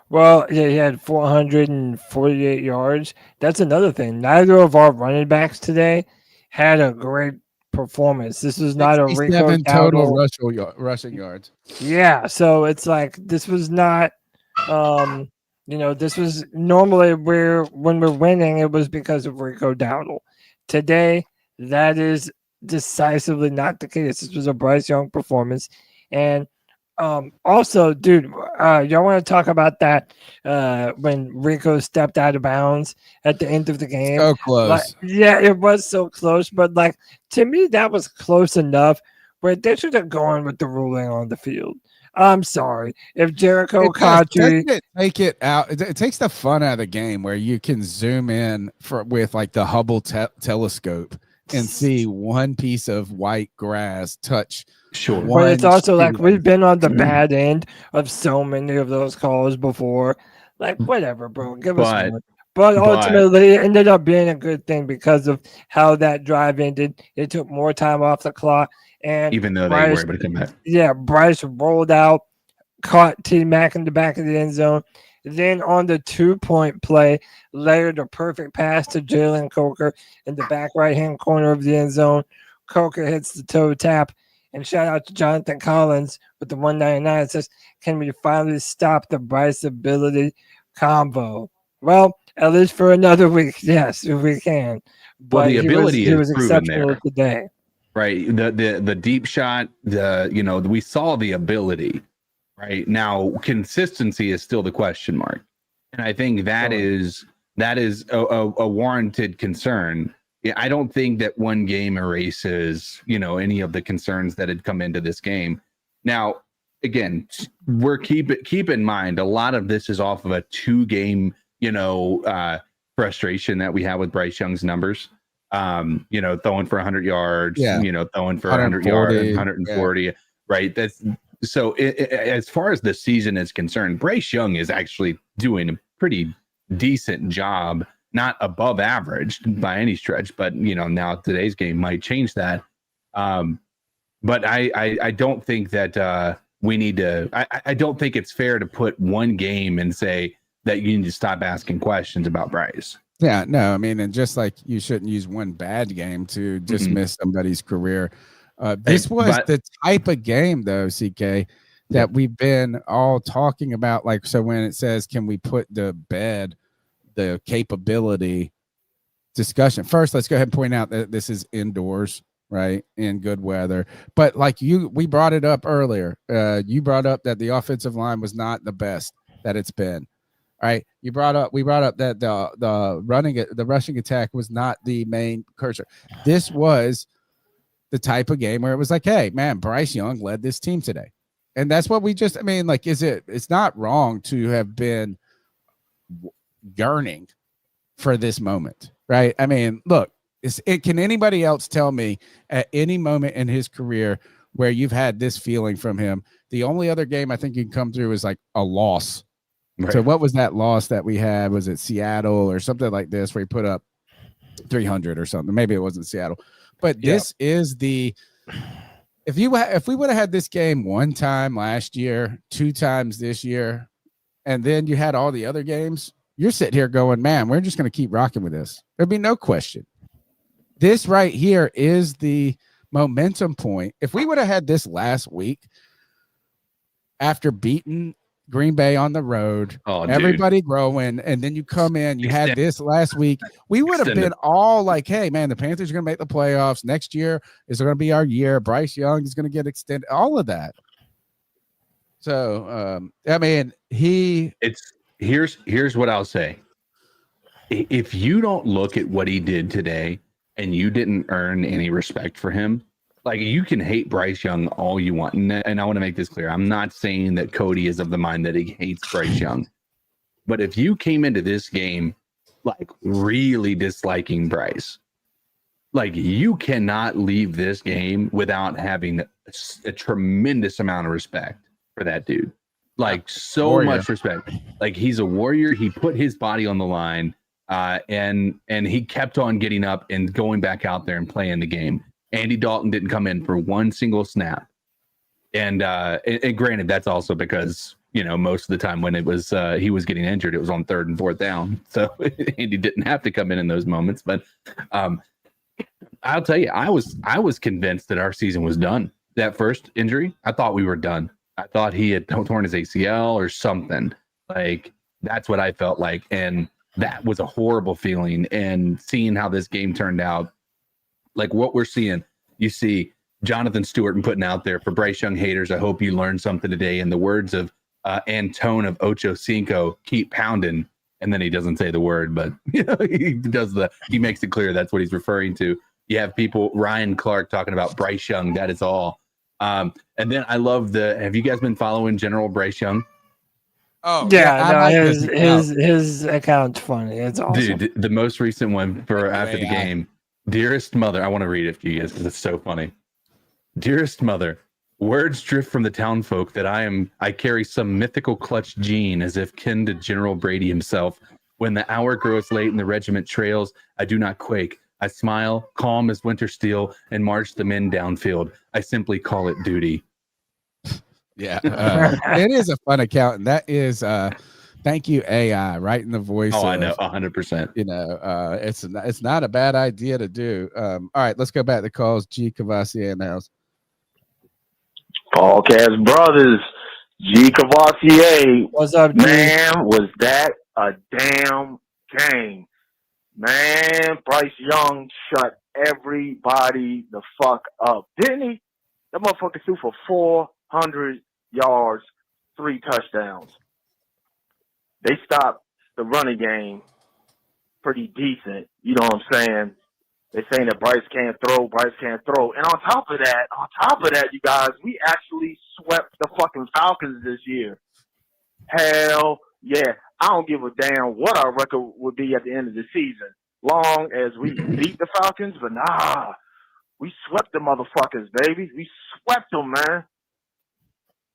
Well, yeah, he had 448 yards. That's another thing. Neither of our running backs today had a great performance. This was not a Rico total rushing yards. Yeah, so it's like this was not this was normally when we're winning, it was because of Rico Dowdle. Today, that is decisively not the case. This was a Bryce Young performance. And also, dude, y'all want to talk about that when Rico stepped out of bounds at the end of the game? So close. Like, yeah, it was so close, but like to me, that was close enough where they should have gone with the ruling on the field. I'm sorry if Jericho Cotchery take it out. It takes the fun out of the game where you can zoom in with like the Hubble telescope and see one piece of white grass touch. Sure, but it's also like we've been on the bad end of so many of those calls before. Like whatever, bro, give us one. But ultimately, it ended up being a good thing because of how that drive ended. It took more time off the clock. And even though they were able to come back. Yeah, Bryce rolled out, caught T-Mac in the back of the end zone. Then on the 2-point play, layered a perfect pass to Jalen Coker in the back right-hand corner of the end zone. Coker hits the toe tap. And shout out to Jonathan Collins with the 199. It says, can we finally stop the Bryce ability combo? Well, at least for another week, yes, we can. But well, the ability he was proven exceptional there. Today. Right. The deep shot, we saw the ability. Right. Now, consistency is still the question mark. And I think that is a warranted concern. Yeah, I don't think that one game erases, any of the concerns that had come into this game. Now, again, keep in mind a lot of this is off of a 2-game, frustration that we have with Bryce Young's numbers. Throwing for 100 yards, throwing for 100 yards, 140, right? That's so as far as the season is concerned, Bryce Young is actually doing a pretty decent job, not above average by any stretch, but now today's game might change that. But I don't think that we need to, I don't think it's fair to put one game and say that you need to stop asking questions about Bryce. Yeah, no, I mean, and just like you shouldn't use one bad game to dismiss somebody's career. This was the type of game, though, CK, that we've been all talking about. Like, so when it says, can we put to bed the capability discussion? First, let's go ahead and point out that this is indoors, right, in good weather. But like we brought it up earlier. You brought up that the offensive line was not the best that it's been. All right, we brought up that the rushing attack was not the main cursor. This was the type of game where it was like, hey, man, Bryce Young led this team today. And that's what it's not wrong to have been yearning for this moment, right? I mean, look, can anybody else tell me at any moment in his career where you've had this feeling from him? The only other game I think you can come through is like a loss. Right. So what was that loss that we had? Was it Seattle or something like this where he put up 300 or something? Maybe it wasn't Seattle. But this is if we would have had this game one time last year, 2 times this year, and then you had all the other games, you're sitting here going, man, we're just going to keep rocking with this. There'd be no question. This right here is the momentum point. If we would have had this last week after beating Green Bay on the road, everybody growing, and then you come in, you had this last week, we would have been all like, hey, man, the Panthers are going to make the playoffs. Next year is going to be our year. Bryce Young is going to get extended, all of that. So, I mean, here's what I'll say. If you don't look at what he did today and you didn't earn any respect for him, Like, you can hate Bryce Young all you want. And I want to make this clear. I'm not saying that Cody is of the mind that he hates Bryce Young. But if you came into this game, like, really disliking Bryce, like, you cannot leave this game without having a tremendous amount of respect for that dude. Like, so warrior. much respect. Like, he's a warrior. He put his body on the line, and he kept on getting up and going back out there and playing the game. Andy Dalton didn't come in for one single snap. And granted, that's also because, you know, most of the time when it was he was getting injured, it was on 3rd and 4th down. So Andy didn't have to come in those moments. But I'll tell you, I was convinced that our season was done. That first injury, I thought we were done. I thought he had torn his ACL or something. Like, that's what I felt like. And that was a horrible feeling. And seeing how this game turned out, like what we're seeing, you see Jonathan Stewart putting out there for Bryce Young haters. I hope you learned something today. In the words of Antone of Ocho Cinco, keep pounding. And then he doesn't say the word, but you know, he makes it clear that's what he's referring to. You have people, Ryan Clark, talking about Bryce Young. That is all. And then I love have you guys been following General Bryce Young? Oh yeah, his account's funny. It's awesome. Dude, the most recent one for after the game. Dearest mother, I want to read it for you guys because it's so funny. Dearest mother, words drift from the townfolk that I carry some mythical clutch gene as if kin to General Brady himself. When the hour grows late and the regiment trails, I do not quake. I smile, calm as winter steel, and march the men downfield. I simply call it duty. Yeah, it is a fun account, and that is thank you AI, right in the voice. Oh, I know, 100%. You know, it's not a bad idea to do. All right, let's go back to calls. G. Cavassier in the house. Podcast brothers, G. Cavassier. What's up, G? Man, was that a damn game? Man, Bryce Young shut everybody the fuck up, didn't he? That motherfucker threw for 400 yards, 3 touchdowns. They stopped the running game pretty decent. You know what I'm saying? They're saying that Bryce can't throw. And on top of that, you guys, we actually swept the fucking Falcons this year. Hell yeah. I don't give a damn what our record would be at the end of the season. Long as we beat the Falcons, but nah. We swept the motherfuckers, baby. We swept them, man.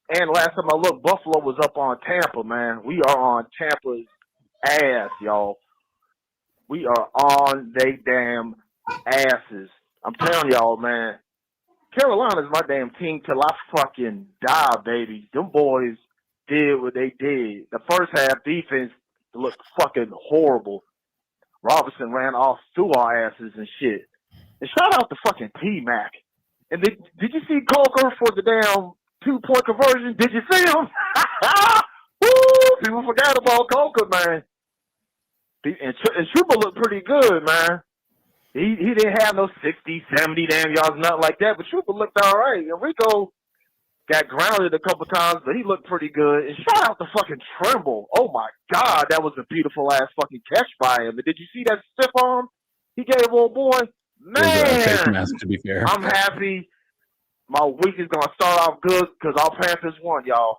And last time I looked, Buffalo was up on Tampa, man. We are on Tampa's ass, y'all. We are on they damn asses. I'm telling y'all, man. Carolina's my damn team till I fucking die, baby. Them boys did what they did. The first half defense looked fucking horrible. Robinson ran off through our asses and shit. And shout out to fucking T-Mac. And did you see Coker for the damn 2-point conversion? Did you see him? Woo! People forgot about Coker, man. And Trooper looked pretty good, man. He didn't have no 60, 70 damn yards, nothing like that, but Trooper looked all right. And Rico got grounded a couple times, but he looked pretty good. And shout out to fucking Trimble. Oh, my God, that was a beautiful-ass fucking catch by him. And did you see that stiff arm he gave old boy? Man, face mask, to be fair. I'm happy. My week is going to start off good because our Panthers won, y'all.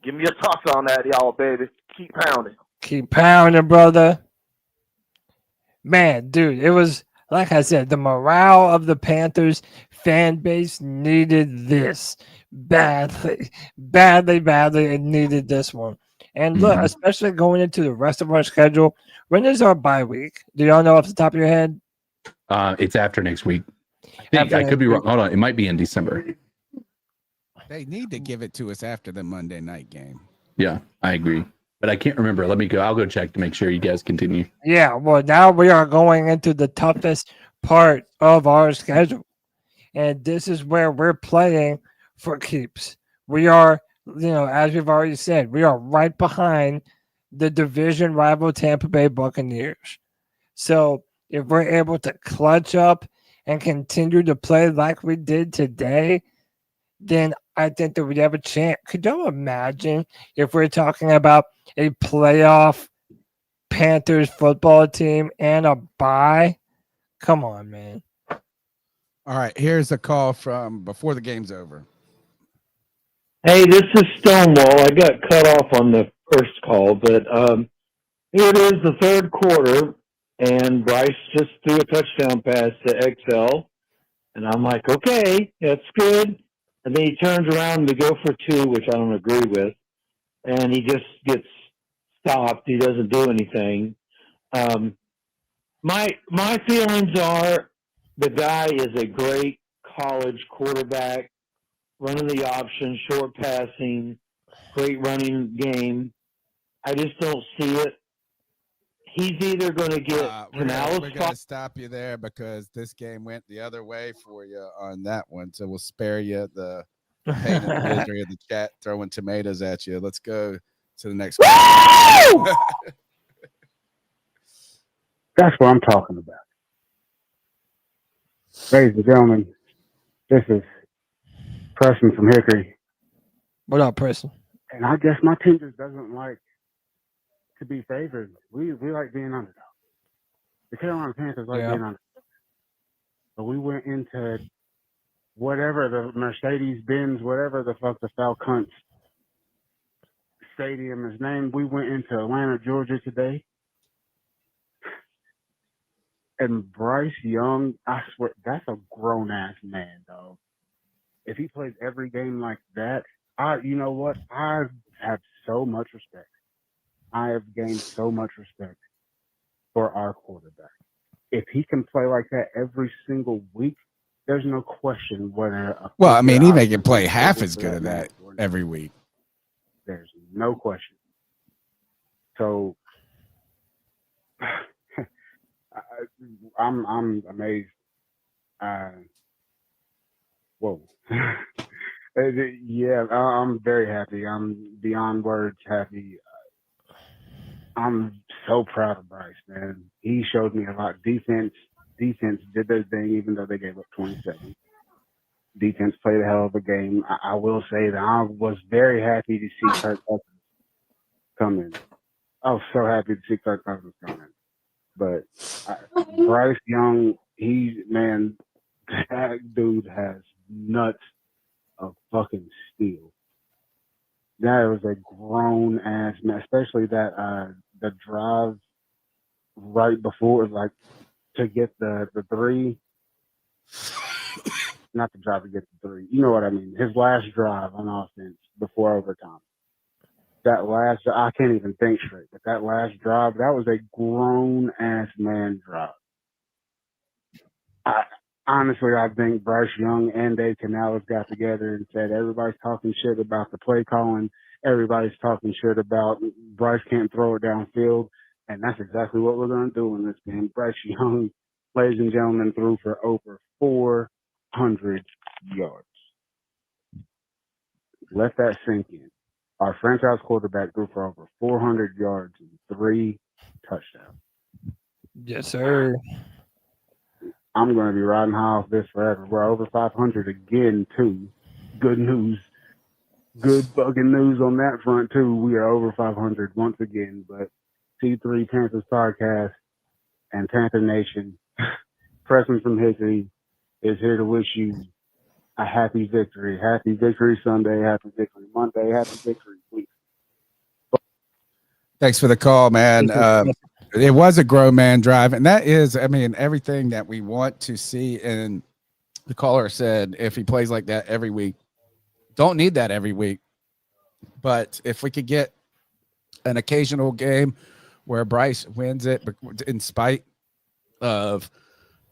Give me your thoughts on that, y'all, baby. Keep pounding. Keep pounding, brother. Man, dude, it was, like I said, the morale of the Panthers fan base needed this badly. It needed this one. And look, especially going into the rest of our schedule, when is our bye week? Do y'all know off the top of your head? It's after next week. I could be wrong. Hold on. It might be in December. They need to give it to us after the Monday night game. Yeah, I agree. But I can't remember. Let me go. I'll go check to make sure you guys continue. Yeah, well, now we are going into the toughest part of our schedule. And this is where we're playing for keeps. We are, as we've already said, we are right behind the division rival Tampa Bay Buccaneers. So if we're able to clutch up and continue to play like we did today, then I think that we'd have a chance. Could you imagine if we're talking about a playoff Panthers football team and a bye? Come on, man. All right, here's a call from before the game's over. Hey, this is Stonewall. I got cut off on the first call, but here it is, the third quarter, and Bryce just threw a touchdown pass to XL, and I'm like, okay, that's good. And then he turns around to go for two, which I don't agree with, and he just gets stopped. He doesn't do anything. My feelings are the guy is a great college quarterback, running the option, short passing, great running game. I just don't see it. He's either going to get We're going to stop you there because this game went the other way for you on that one. So we'll spare you the pain and the misery of the chat throwing tomatoes at you. Let's go to the next one. That's what I'm talking about. Ladies and gentlemen, this is Preston from Hickory. What up, Preston? And I guess my team just doesn't like to be favored. We like being underdogs. The Carolina Panthers like being underdogs. But we went into whatever the Mercedes-Benz, whatever the fuck the Falcons Stadium is named. We went into Atlanta, Georgia today. And Bryce Young, I swear, that's a grown-ass man, dog. If he plays every game like that, you know what? I have so much respect. I have gained so much respect for our quarterback. If he can play like that every single week, there's no question whether. Well, I mean, he may can play half as good as that every week. There's no question. So I'm amazed. Whoa. Yeah, I'm very happy. I'm beyond words happy. I'm so proud of Bryce, man. He showed me a lot. Defense did their thing, even though they gave up 27. Defense played a hell of a game. I will say that I was very happy to see Kirk Cousins come in. I was so happy to see Kirk Cousins come in. But Bryce Young, that dude has nuts of fucking steel. That was a grown ass man, especially that the drive right before, like to get the three. Not the drive to get the three. You know what I mean? His last drive on offense before overtime. I can't even think straight, but that last drive, that was a grown ass man drive. Honestly, I think Bryce Young and Dave Canales got together and said, everybody's talking shit about the play calling. Everybody's talking shit about Bryce can't throw it downfield. And that's exactly what we're going to do in this game. Bryce Young, ladies and gentlemen, threw for over 400 yards. Let that sink in. Our franchise quarterback threw for over 400 yards and 3 touchdowns. Yes, sir. I'm going to be riding high off this forever. We're over 500 again, too. Good news. Good fucking news on that front, too. We are over 500 once again. But C3 Panthers Podcast and Panther Nation, Preston from Hickory, is here to wish you a happy victory. Happy Victory Sunday, happy Victory Monday, happy Victory Week. Thanks for the call, man. It was a grown man drive, and that is, I mean, everything that we want to see. And the caller said, if he plays like that every week, don't need that every week. But if we could get an occasional game where Bryce wins it in spite of,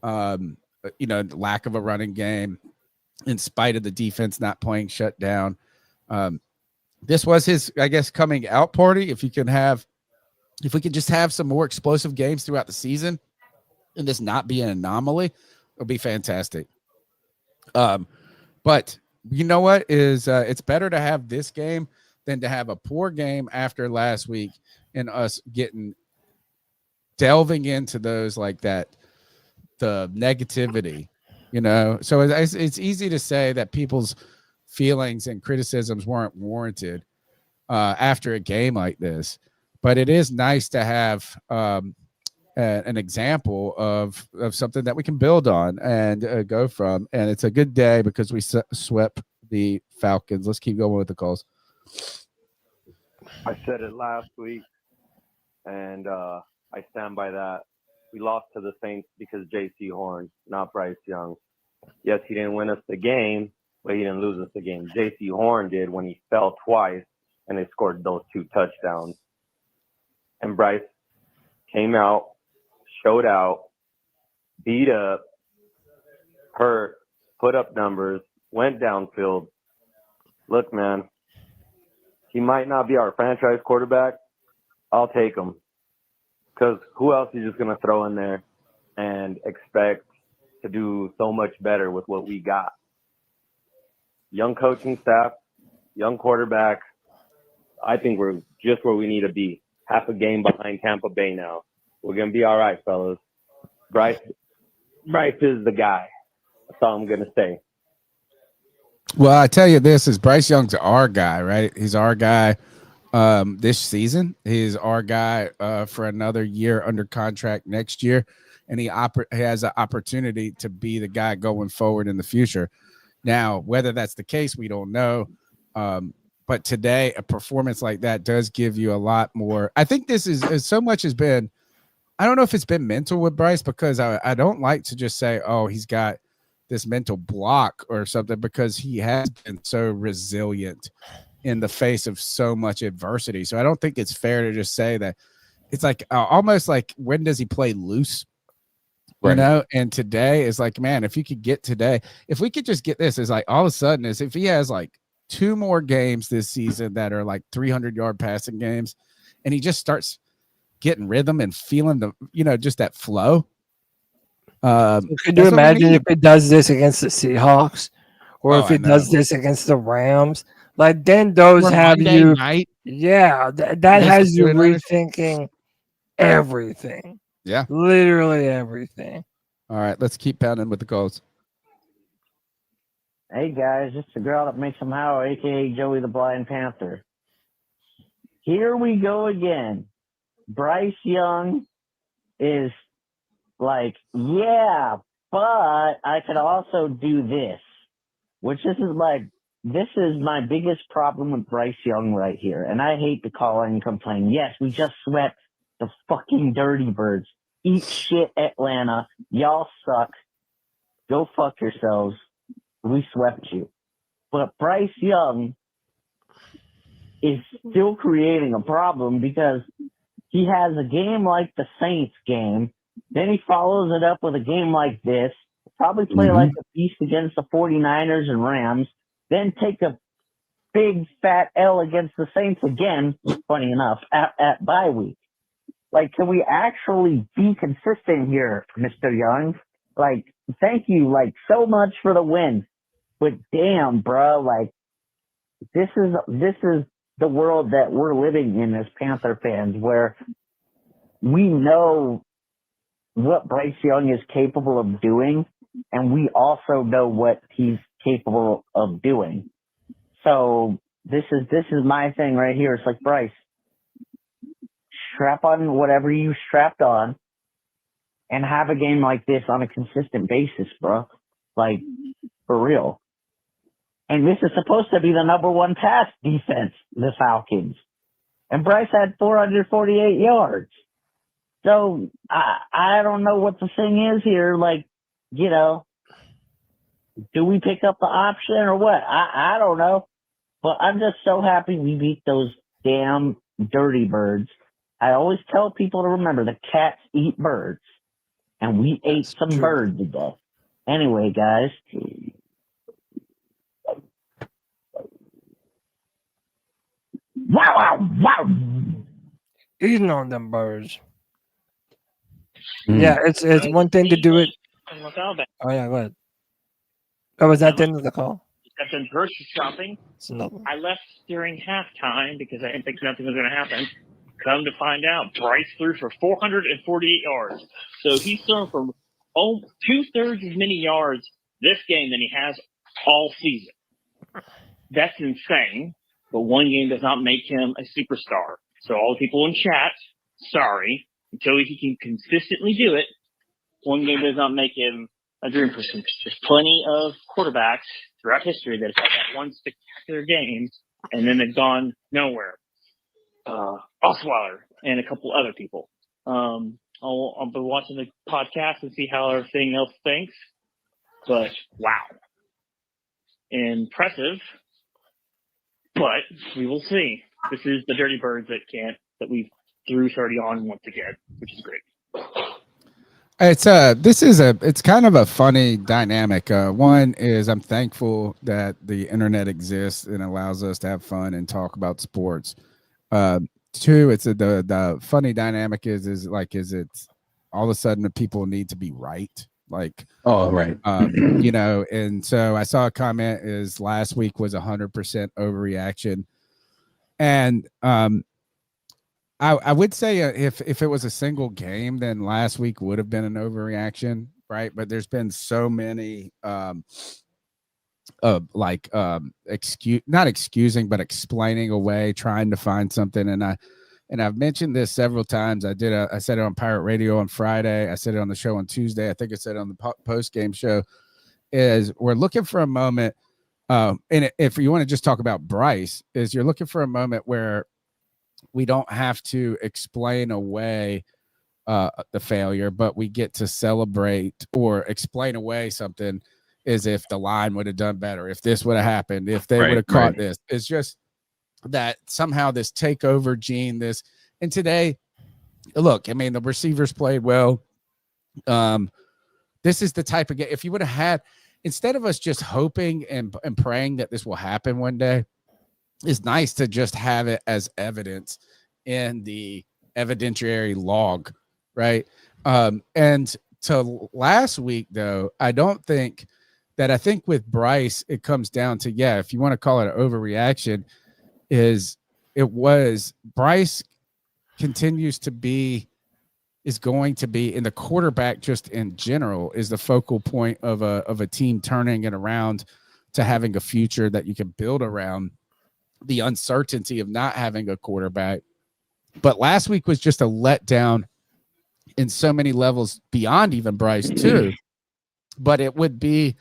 lack of a running game, in spite of the defense not playing shutdown, this was his, I guess, coming out party. If we could just have some more explosive games throughout the season and this not be an anomaly, it'll be fantastic. But you know what is, it's better to have this game than to have a poor game after last week and us delving into those like that, the negativity, so it's easy to say that people's feelings and criticisms weren't warranted after a game like this. But it is nice to have an example of something that we can build on and go from. And it's a good day because we swept the Falcons. Let's keep going with the calls. I said it last week, and I stand by that. We lost to the Saints because J.C. Horn, not Bryce Young. Yes, he didn't win us the game, but he didn't lose us the game. J.C. Horn did when he fell twice, and they scored those 2 touchdowns. And Bryce came out, showed out, beat up, hurt, put up numbers, went downfield. Look, man, he might not be our franchise quarterback. I'll take him. Because who else is just going to throw in there and expect to do so much better with what we got? Young coaching staff, young quarterback. I think we're just where we need to be. Half a game behind Tampa Bay now. We're going to be all right, fellas. Bryce is the guy. That's all I'm going to say. Well, I tell you this is Bryce Young's our guy, right? He's our guy this season. He's our guy for another year under contract next year. And he has an opportunity to be the guy going forward in the future. Now, whether that's the case, we don't know. But today, a performance like that does give you a lot more. I think this is so much has been, I don't know if it's been mental with Bryce, because I don't like to just say, oh, he's got this mental block or something, because he has been so resilient in the face of so much adversity. So I don't think it's fair to just say that. It's like almost like, when does he play loose? Right. You know, and today is like, man, if you could get today, if we could just get this, is like all of a sudden is if he has like 2 more games this season that are like 300-yard passing games, and he just starts getting rhythm and feeling the, you know, just that flow. Could you imagine if it does this against the Seahawks, or if it does this against the Rams? Like, then those have Monday you, night. Yeah, that has you rethinking everything. Yeah, literally everything. All right, let's keep pounding with the calls. Hey guys, it's the girl that makes them howl, aka Joey the Blind Panther. Here we go again. Bryce Young is like, yeah, but I could also do this, which this is my biggest problem with Bryce Young right here. And I hate to call in and complain. Yes, we just swept the fucking Dirty Birds. Eat shit, Atlanta. Y'all suck. Go fuck yourselves. We swept you. But Bryce Young is still creating a problem, because he has a game like the Saints game. Then he follows it up with a game like this. Probably play like a beast against the 49ers and Rams. Then take a big fat L against the Saints again, funny enough, at bye week. Like, can we actually be consistent here, Mr. Young? Like, thank you, like, so much for the win. But damn, bro, like, this is the world that we're living in as Panther fans, where we know what Bryce Young is capable of doing, and we also know what he's capable of doing. So this is my thing right here. It's like, Bryce, strap on whatever you strapped on and have a game like this on a consistent basis, bro. Like, for real. And this is supposed to be the #1 pass defense, the Falcons. And Bryce had 448 yards. So I don't know what the thing is here. Like, you know, do we pick up the option or what? I don't know. But I'm just so happy we beat those damn Dirty Birds. I always tell people to remember, the cats eat birds. And we ate some birds today. Anyway, guys. Wow, wow, wow. Eating on them birds. Yeah, it's one thing to do it. Oh, yeah, go ahead. Oh, was that the end of the call? I've been grocery shopping. I left during halftime because I didn't think nothing was going to happen. Come to find out, Bryce threw for 448 yards. So he's thrown for 2/3 as many yards this game than he has all season. That's insane. But one game does not make him a superstar. So all the people in chat, sorry. until he can consistently do it, one game does not make him a dream person. There's plenty of quarterbacks throughout history that have had that one spectacular game, and then they've gone nowhere. Osweiler and a couple other people. I'll be watching the podcast and see how everything else thinks. But wow, impressive. But we will see. This is the Dirty Birds that we threw 30 on once again, which is great. It's kind of a funny dynamic. One is I'm thankful that the internet exists and allows us to have fun and talk about sports. Two, it's the funny dynamic is it all of a sudden the people need to be right. Like, oh, right. And so I saw a comment is last week was 100% overreaction. And I would say if it was a single game, then last week would have been an overreaction, right? But there's been so many not excusing, but explaining away, trying to find something. And I've mentioned this several times. I said it on Pirate Radio on Friday. I said it on the show on Tuesday. I think I said it on the post-game show. Is we're looking for a moment, and if you want to just talk about Bryce, is you're looking for a moment where we don't have to explain away the failure, but we get to celebrate or explain away something as if the line would have done better, if this would have happened, if they would have caught this. It's just that somehow this takeover gene, and today, look, I mean, the receivers played well. This is the type of game, if you would have had, instead of us just hoping and praying that this will happen one day, it's nice to just have it as evidence in the evidentiary log, right? And to last week, though, I think with Bryce, it comes down to, if you want to call it an overreaction, Bryce continues to be, is going to be, in the quarterback just in general, is the focal point of a team turning it around to having a future that you can build around the uncertainty of not having a quarterback. But last week was just a letdown in so many levels beyond even Bryce too. But it would be,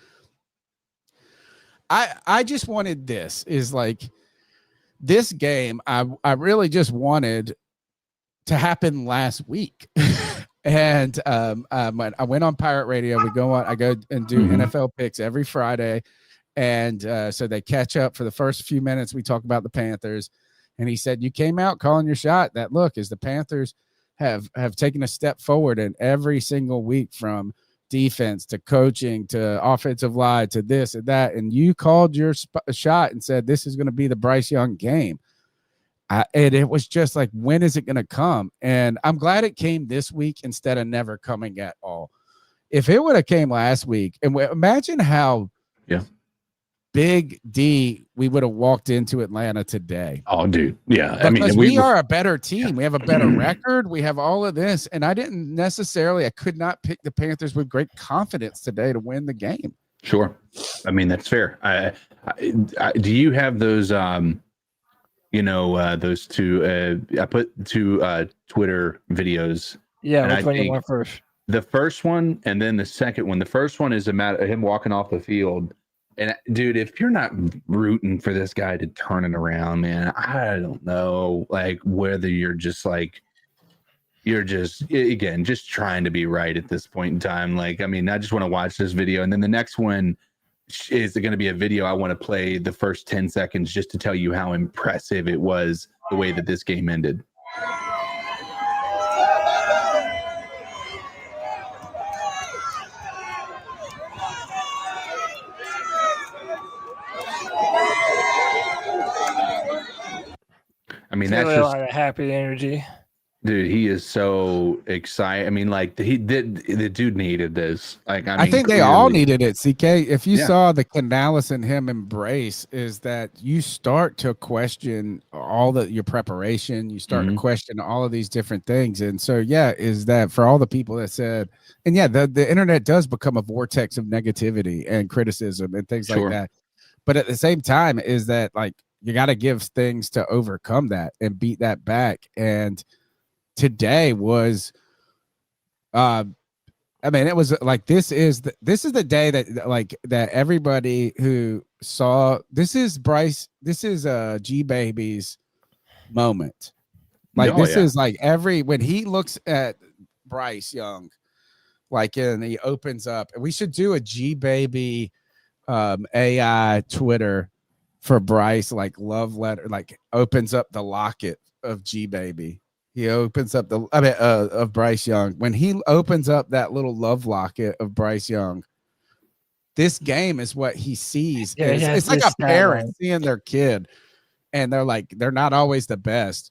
I just wanted this game, I really just wanted to happen last week. And I went on Pirate Radio. I go and do NFL picks every Friday. And so they catch up for the first few minutes. We talk about the Panthers. And he said, you came out calling your shot. That look is the Panthers have taken a step forward in every single week, from defense to coaching to offensive line to this and that. And you called your shot and said, this is going to be the Bryce Young game. And it was just like, when is it going to come? And I'm glad it came this week instead of never coming at all. If it would have came last week, and imagine how big D we would have walked into Atlanta today. Oh, dude. Yeah. Because I mean, we are a better team. We have a better record. We have all of this. And I could not pick the Panthers with great confidence today to win the game. Sure. I mean, that's fair. Do you have those, those two, I put two Twitter videos. Yeah. Which one you want first? The first one and then the second one. The first one is about him walking off the field. And dude, if you're not rooting for this guy to turn it around, man, I don't know, like whether you're just trying to be right at this point in time. Like, I mean, I just want to watch this video. And then the next one is going to be a video I want to play the first 10 seconds just to tell you how impressive it was the way that this game ended. I mean, that's really just a lot of happy energy. Dude, he is so excited. I mean, like the dude needed this. Like, I think they all needed it. CK, if you saw the Canales and him embrace, is that you start to question all your preparation. You start to question all of these different things. And so, is that for all the people that said, and the internet does become a vortex of negativity and criticism and things like that. But at the same time, is that like, you got to give things to overcome that and beat that back. And today was, I mean, it was like this is the day that everybody who saw this is Bryce, this is G Baby's moment. Like this is like when he looks at Bryce Young, like and he opens up. We should do a G Baby AI Twitter for Bryce, like love letter, like opens up the locket of G Baby. He opens up of Bryce Young. When he opens up that little love locket of Bryce Young, this game is what he sees. Yeah, it's like a parent seeing their kid, and they're not always the best,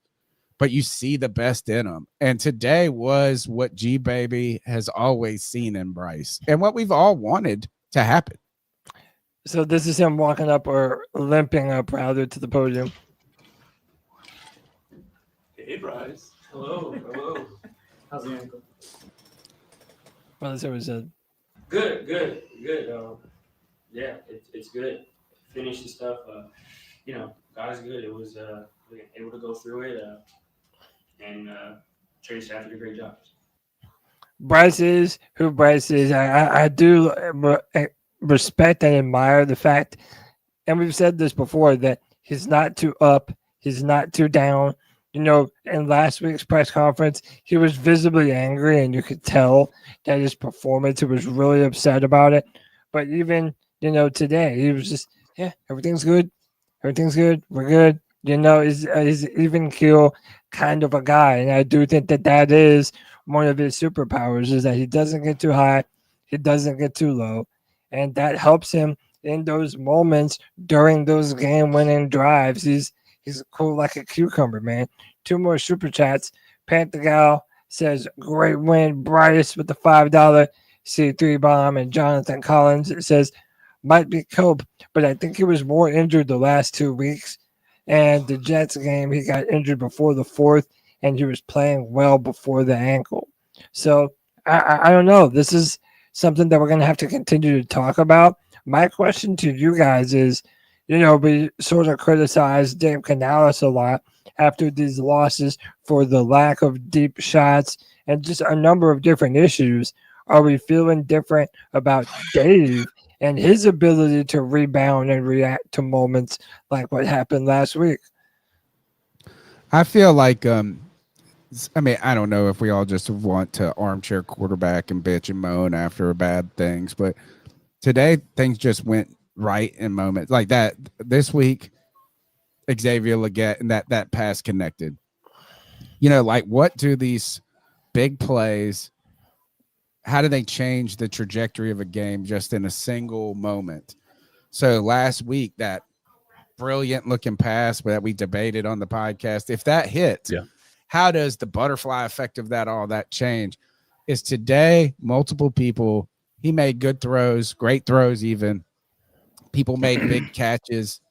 but you see the best in them. And today was what G Baby has always seen in Bryce, and what we've all wanted to happen. So this is him walking up or limping up rather to the podium. Hey, Bryce. Hello. How's the ankle? Well, that's what we said. Good. Yeah, it's good. Finished the stuff. God's good. It was we were able to go through it, and training staff did a great job. Bryce is who Bryce is. I do respect and admire the fact, and we've said this before, that he's not too up, he's not too down. In last week's press conference, he was visibly angry, and you could tell that his performance, he was really upset about it. But even, today, he was just, everything's good. Everything's good. We're good. He's even keel kind of a guy. And I do think that is one of his superpowers, is that he doesn't get too high. He doesn't get too low. And that helps him in those moments during those game-winning drives. He's cool like a cucumber, man. 2 more super chats. Panther Gal says, great win, Bryce, with the $5 C3 bomb. And Jonathan Collins says, might be Cope, but I think he was more injured the last 2 weeks. And the Jets game, he got injured before the 4th, and he was playing well before the ankle. So I don't know. This is something that we're going to have to continue to talk about. My question to you guys is, we sort of criticized Dave Canales a lot after these losses for the lack of deep shots and just a number of different issues. Are we feeling different about Dave and his ability to rebound and react to moments like what happened last week? I feel like, I don't know if we all just want to armchair quarterback and bitch and moan after bad things, but today things just went right in moments like that. This week, Xavier Legette and that pass connected. What do these big plays, how do they change the trajectory of a game just in a single moment? So last week, that brilliant looking pass that we debated on the podcast, if that hits, how does the butterfly effect of that change? Is today multiple people, he made good throws, great throws even. People made big catches,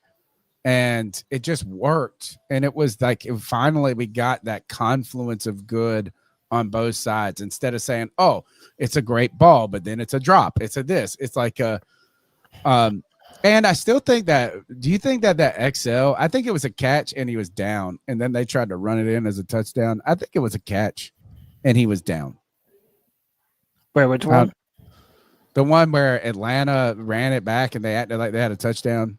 and it just worked. And it was like finally we got that confluence of good on both sides, instead of saying, oh, it's a great ball, but then it's a drop. It's a this. It's like a and I still think that, do you think that XL, I think it was a catch and he was down, and then they tried to run it in as a touchdown. I think it was a catch and he was down. Wait, which one? The one where Atlanta ran it back and they acted like they had a touchdown.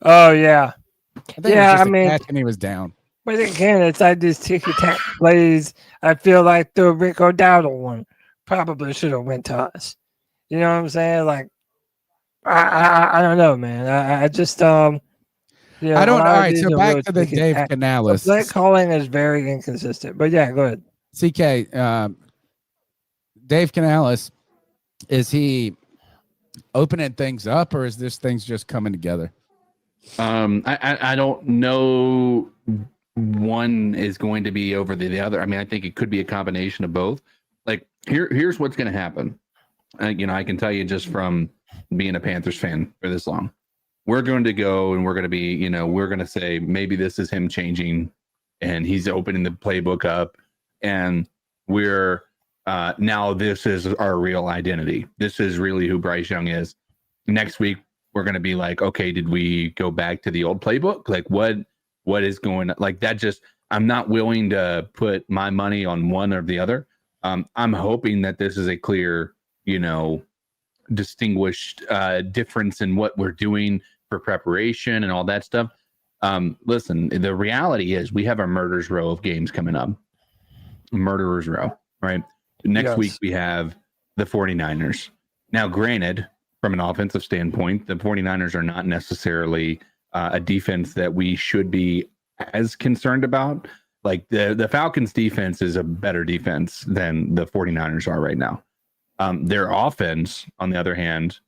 Oh, yeah. I think it was just a catch and he was down. But again, it's like these ticky-tack plays. I feel like the Rico Dowdle one probably should have went to us. You know what I'm saying? Like, I don't know, man. I just I don't. All right, so back to the Dave Canales. The play calling is very inconsistent. But yeah, go ahead. CK, Dave Canales, is he opening things up, or is this things just coming together? I don't know. One is going to be over the other. I mean, I think it could be a combination of both. Like here's what's going to happen. I can tell you just from being a Panthers fan for this long, we're going to go and we're going to be, we're going to say maybe this is him changing and he's opening the playbook up, and we're now this is our real identity. This is really who Bryce Young is. Next week, we're going to be like, okay, did we go back to the old playbook? Like what is going on? Like that just, I'm not willing to put my money on one or the other. I'm hoping that this is a clear, distinguished difference in what we're doing for preparation and all that stuff. Listen, the reality is we have a murderer's row of games coming up. Murderer's row, right? Next week we have the 49ers. Now, granted, from an offensive standpoint, the 49ers are not necessarily a defense that we should be as concerned about. Like the Falcons defense is a better defense than the 49ers are right now. Their offense, on the other hand,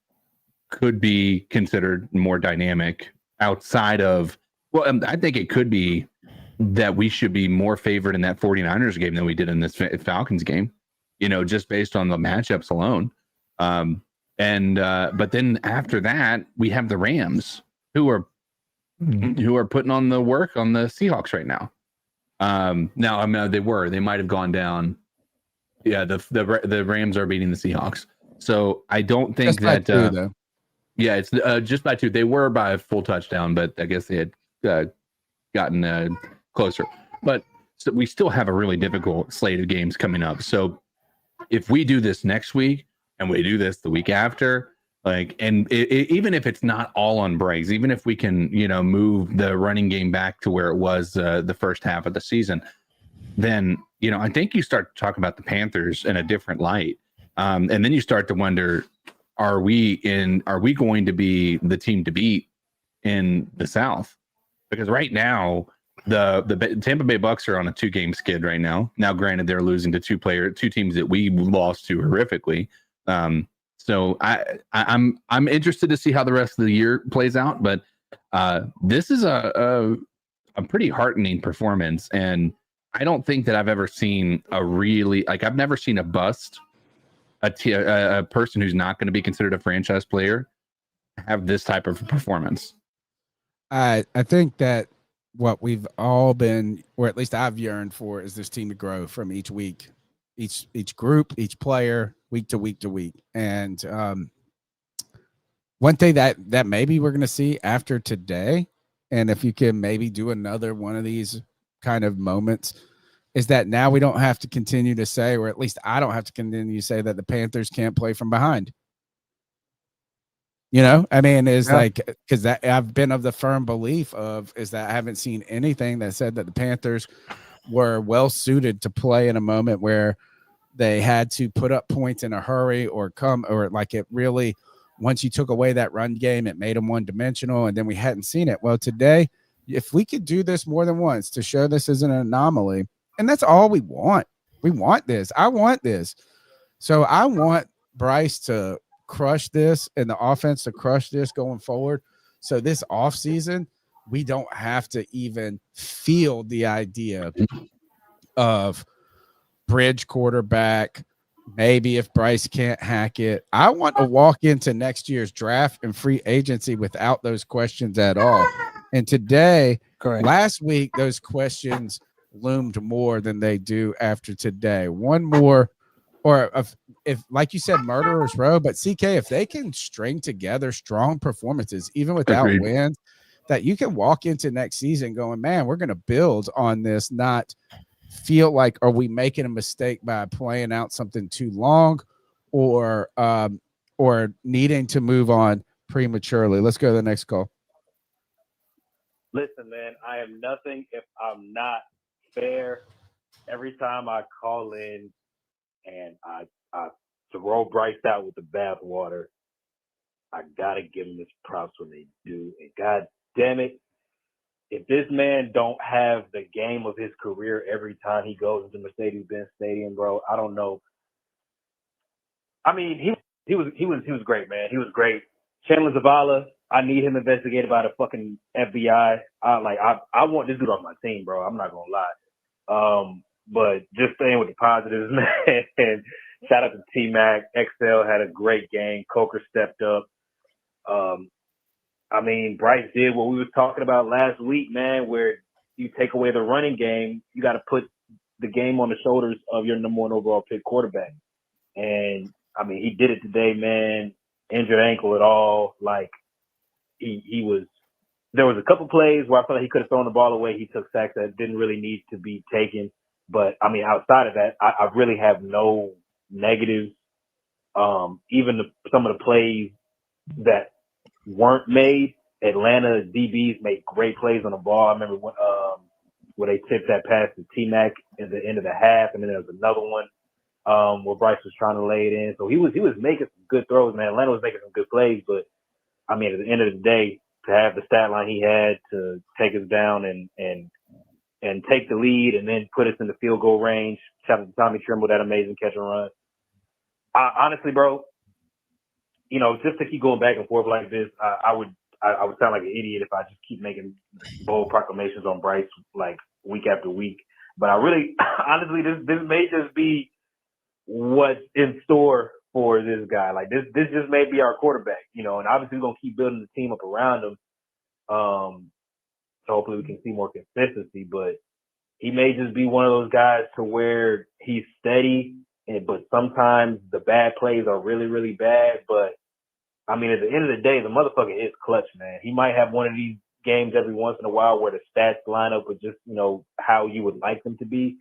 could be considered more dynamic outside of, I think it could be that we should be more favored in that 49ers game than we did in this Falcons game, just based on the matchups alone. But then after that, we have the Rams who are putting on the work on the Seahawks right now. They might have gone down. Yeah, the Rams are beating the Seahawks. So I don't think just that. It's just by 2. They were by a full touchdown, but I guess they had gotten closer. But so we still have a really difficult slate of games coming up. So if we do this next week and we do this the week after, even if it's not all on Bryce, even if we can, move the running game back to where it was the first half of the season, then, I think you start to talk about the Panthers in a different light. And then you start to wonder, are we going to be the team to beat in the South? Because right now, the Tampa Bay Bucks are on a 2-game skid right now. Now, granted, they're losing to two teams that we lost to horrifically. So I'm interested to see how the rest of the year plays out. But this is a pretty heartening performance, and I don't think that I've ever seen I've never seen a bust, a person who's not going to be considered a franchise player have this type of performance. I think that what we've all been, or at least I've yearned for, is this team to grow from each week, each group, each player, week to week to week. And one thing that maybe we're going to see after today, and if you can maybe do another one of these kind of moments, is that now we don't have to continue to say, or at least I don't have to continue to say, that the Panthers can't play from behind. Because that I've been of the firm belief is that I haven't seen anything that said that the Panthers were well suited to play in a moment where they had to put up points in a hurry it really, once you took away that run game, it made them one dimensional, and then we hadn't seen it. Well, today, if we could do this more than once to show this is an anomaly, and that's all we want. We want this. I want this. So I want Bryce to crush this and the offense to crush this going forward. So this offseason, we don't have to even field the idea of bridge quarterback. Maybe if Bryce can't hack it, I want to walk into next year's draft and free agency without those questions at all. And today, last week, those questions loomed more than they do after today. One more, or if like you said, murderer's row, but CK, if they can string together strong performances, even without wins, that you can walk into next season going, man, we're going to build on this, not feel like, are we making a mistake by playing out something too long or needing to move on prematurely. Let's go to the next call. Listen, man, I am nothing if I'm not fair. Every time I call in and I throw Bryce out with the bathwater, I got to give him this props when they do. And God damn it, if this man don't have the game of his career every time he goes into Mercedes-Benz Stadium, bro, I don't know. I mean, he was great, man. He was great. Chandler Zavala, I need him investigated by the fucking FBI. I want this dude on my team, bro. I'm not gonna lie. But just staying with the positives, man. And shout out to T-Mac. XL had a great game. Coker stepped up. I mean, Bryce did what we was talking about last week, man, where you take away the running game, you got to put the game on the shoulders of your number one overall pick quarterback. And, I mean, he did it today, man. Injured ankle at all. Like, he was there was a couple plays where I felt like he could have thrown the ball away. He took sacks that didn't really need to be taken. But, I mean, outside of that, I really have no negatives. Even some of the plays that weren't made, Atlanta DBs made great plays on the ball. I remember where they tipped that pass to T-Mac at the end of the half, and then there was another one where Bryce was trying to lay it in. So he was making some good throws, man. Atlanta was making some good plays, but, I mean, at the end of the day, to have the stat line he had to take us down and take the lead and then put us in the field goal range. Shout out to Tommy Trimble, that amazing catch and run. Honestly, bro, you know, just to keep going back and forth like this, I would sound like an idiot if I just keep making bold proclamations on Bryce like week after week. But I really, honestly, this may just be what's in store for this guy. Like this just may be our quarterback, you know, and obviously we're gonna keep building the team up around him. So hopefully we can see more consistency, but he may just be one of those guys to where he's steady, but sometimes the bad plays are really, really bad. But I mean, at the end of the day, the motherfucker is clutch, man. He might have one of these games every once in a while where the stats line up with just, you know, how you would like them to be.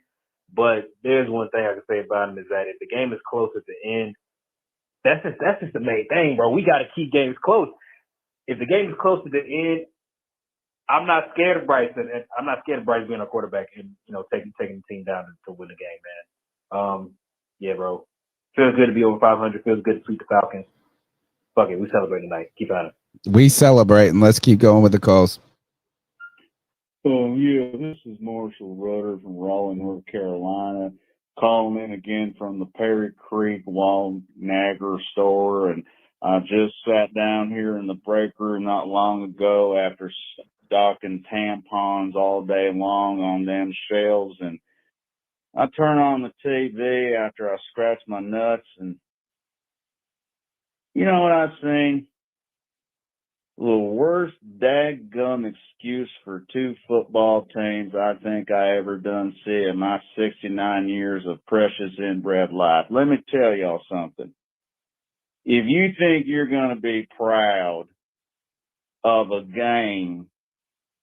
But there's one thing I can say about him is that if the game is close at the end, that's just the main thing, bro. We got to keep games close. If the game is close to the end, I'm not scared of Bryce, and I'm not scared of Bryce being our quarterback and, you know, taking the team down to win the game, man. Yeah, bro. Feels good to be over 500. Feels good to sweep the Falcons. Fuck it, we celebrate tonight. Keep on it. We celebrate, and let's keep going with the calls. Yeah, this is Marshall Rudder from Raleigh, North Carolina, calling in again from the Perry Creek Wall Niagara store, and I just sat down here in the break room not long ago after stocking tampons all day long on them shelves, and I turn on the TV after I scratch my nuts, and you know what I've seen? The worst daggum excuse for two football teams I think I ever done see in my 69 years of precious inbred life. Let me tell y'all something. If you think you're going to be proud of a game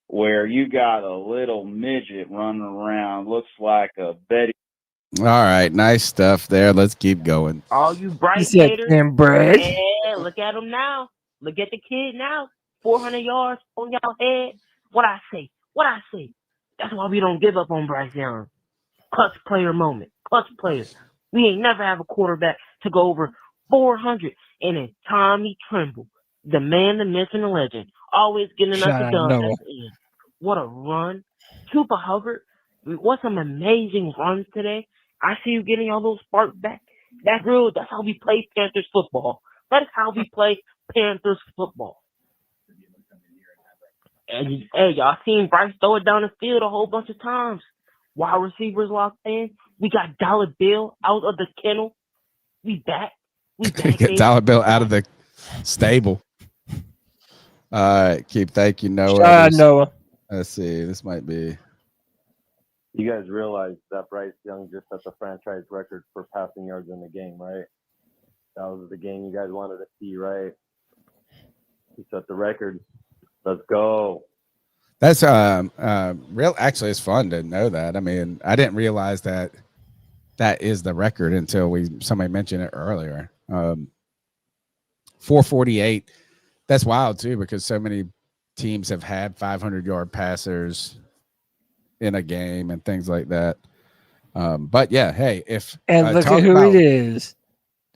where you got a little midget running around, looks like a Betty. All right, nice stuff there. Let's keep going. All you Bryce said haters, inbred. yeah, look at him now. Look at the kid now. 400 yards on y'all head. What I say? That's why we don't give up on Bryce Young. Clutch player moment. Clutch player. We ain't never have a quarterback to go over 400. And then Tommy Trimble, the man, the myth, and the legend, always getting us Shout a out dub at Noah. the end. What a run. Cooper Hubbard, what some amazing runs today. I see you getting all those sparks back. That's real. That's how we play Panthers football. That's how we play Panthers football. And hey, y'all seen Bryce throw it down the field a whole bunch of times. Wide receivers locked in. We got Dollar Bill out of the kennel. We back. Get Dollar Bill out of the stable. All right, thank you, Noah. Shout out Noah. Let's see. This might be. You guys realize that Bryce Young just set the franchise record for passing yards in the game, right? That was the game you guys wanted to see, right? He set the record. Let's go. That's real. Actually, it's fun to know that. I mean, I didn't realize that is the record until somebody mentioned it earlier. 448. That's wild too, because so many teams have had 500-yard passers in a game and things like that. But yeah, hey, And look at who it is.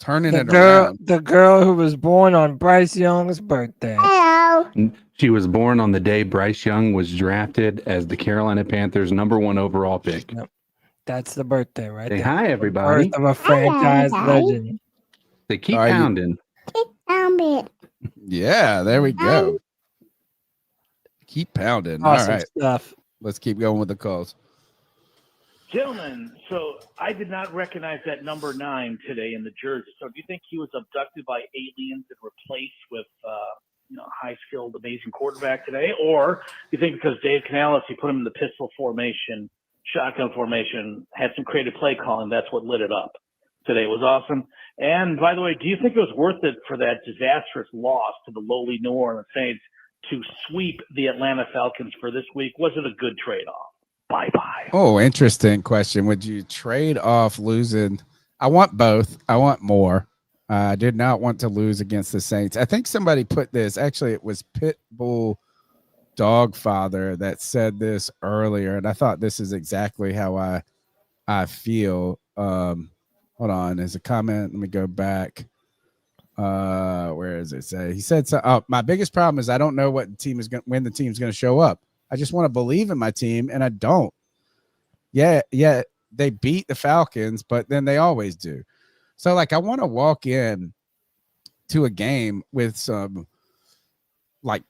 Turning it around. The girl who was born on Bryce Young's birthday. She was born on the day Bryce Young was drafted as the Carolina Panthers' #1 overall pick. Yep. That's the birthday, right? Say there. hi, everybody. Birth of a franchise legend. They keep pounding. Yeah, there we go. Keep pounding. Awesome All right. stuff. Let's keep going with the calls. Gentlemen, so I did not recognize that number 9 today in the jersey. So do you think he was abducted by aliens and replaced with high-skilled, amazing quarterback today? Or do you think because Dave Canales, he put him in the pistol formation, shotgun formation, had some creative play calling, that's what lit it up? Today was awesome. And by the way, do you think it was worth it for that disastrous loss to the lowly New Orleans Saints to sweep the Atlanta Falcons for this week? Was it a good trade-off? Bye-bye. Oh, interesting question. Would you trade off losing? I want both. I want more. I did not want to lose against the Saints. I think somebody put this. Actually, it was Pitbull Dogfather that said this earlier, and I thought this is exactly how I feel. Hold on, there's a comment. Let me go back. Where does it say? He said, so, "Oh, my biggest problem is I don't know what the team is going when the team's going to show up. I just want to believe in my team, and I don't. Yeah, they beat the Falcons, but then they always do. So, like, I want to walk in to a game with some, like,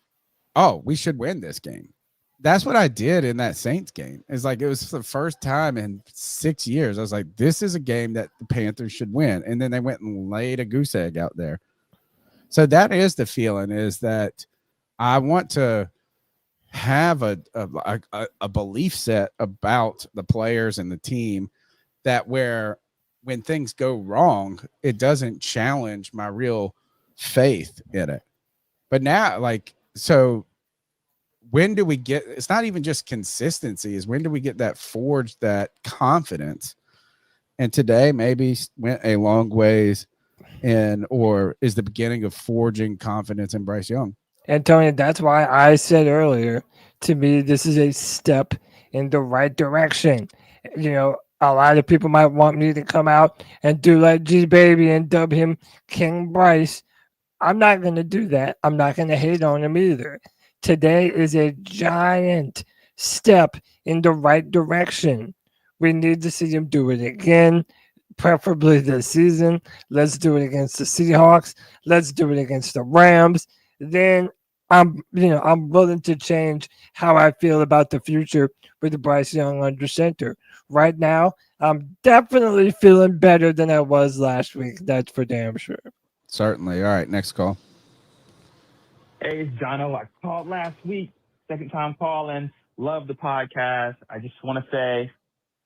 oh, we should win this game. That's what I did in that Saints game. It's like it was the first time in 6 years. I was like, this is a game that the Panthers should win. And then they went and laid a goose egg out there. So that is the feeling, is that I want to have a belief set about the players and the team that where when things go wrong, it doesn't challenge my real faith in it. But now, like, so when do we get, it's not even just consistency, is when do we get that forged, that confidence? And today maybe went a long ways in, or is the beginning of forging confidence in Bryce Young. And Tony, that's why I said earlier, to me, this is a step in the right direction. You know, a lot of people might want me to come out and do like G Baby and dub him King Bryce. I'm not going to do that. I'm not going to hate on him either. Today is a giant step in the right direction. We need to see him do it again, preferably this season. Let's do it against the Seahawks. Let's do it against the Rams. Then I'm willing to change how I feel about the future with Bryce Young under center. Right now, I'm definitely feeling better than I was last week. That's for damn sure. Certainly. All right, next call. Hey, it's Jono. I called last week. Second time calling. Love the podcast. I just want to say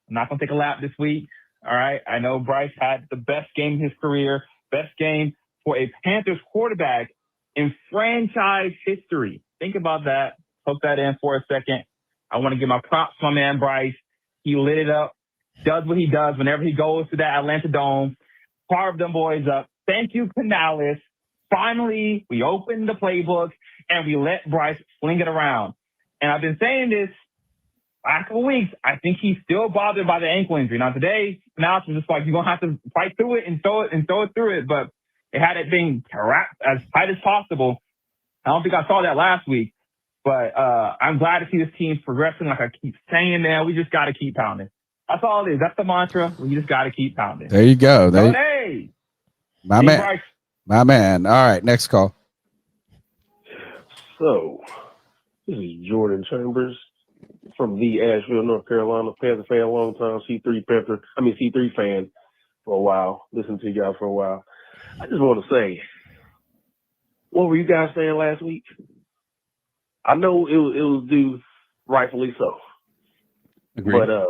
I'm not going to take a lap this week. All right. I know Bryce had the best game in his career, best game for a Panthers quarterback in franchise history. Think about that. Hook that in for a second. I want to give my props to my man Bryce. He lit it up, does what he does whenever he goes to that Atlanta Dome, carved them boys up. Thank you, Canales. Finally, we opened the playbook and we let Bryce sling it around. And I've been saying this last couple weeks. I think he's still bothered by the ankle injury. Now today, Canales was just like, you're gonna have to fight through it and throw it through it. But it had it being wrapped as tight as possible. I don't think I saw that last week. But I'm glad to see this team progressing. Like I keep saying, man, we just got to keep pounding. That's all it is. That's the mantra. We just got to keep pounding. There you go. Hey, my man. Bryce. My man. All right, next call. So, this is Jordan Chambers from the Asheville, North Carolina. Panther fan, a long time. C3 fan for a while. Listened to y'all for a while. I just want to say, what were you guys saying last week? I know it was due rightfully so. Agreed. But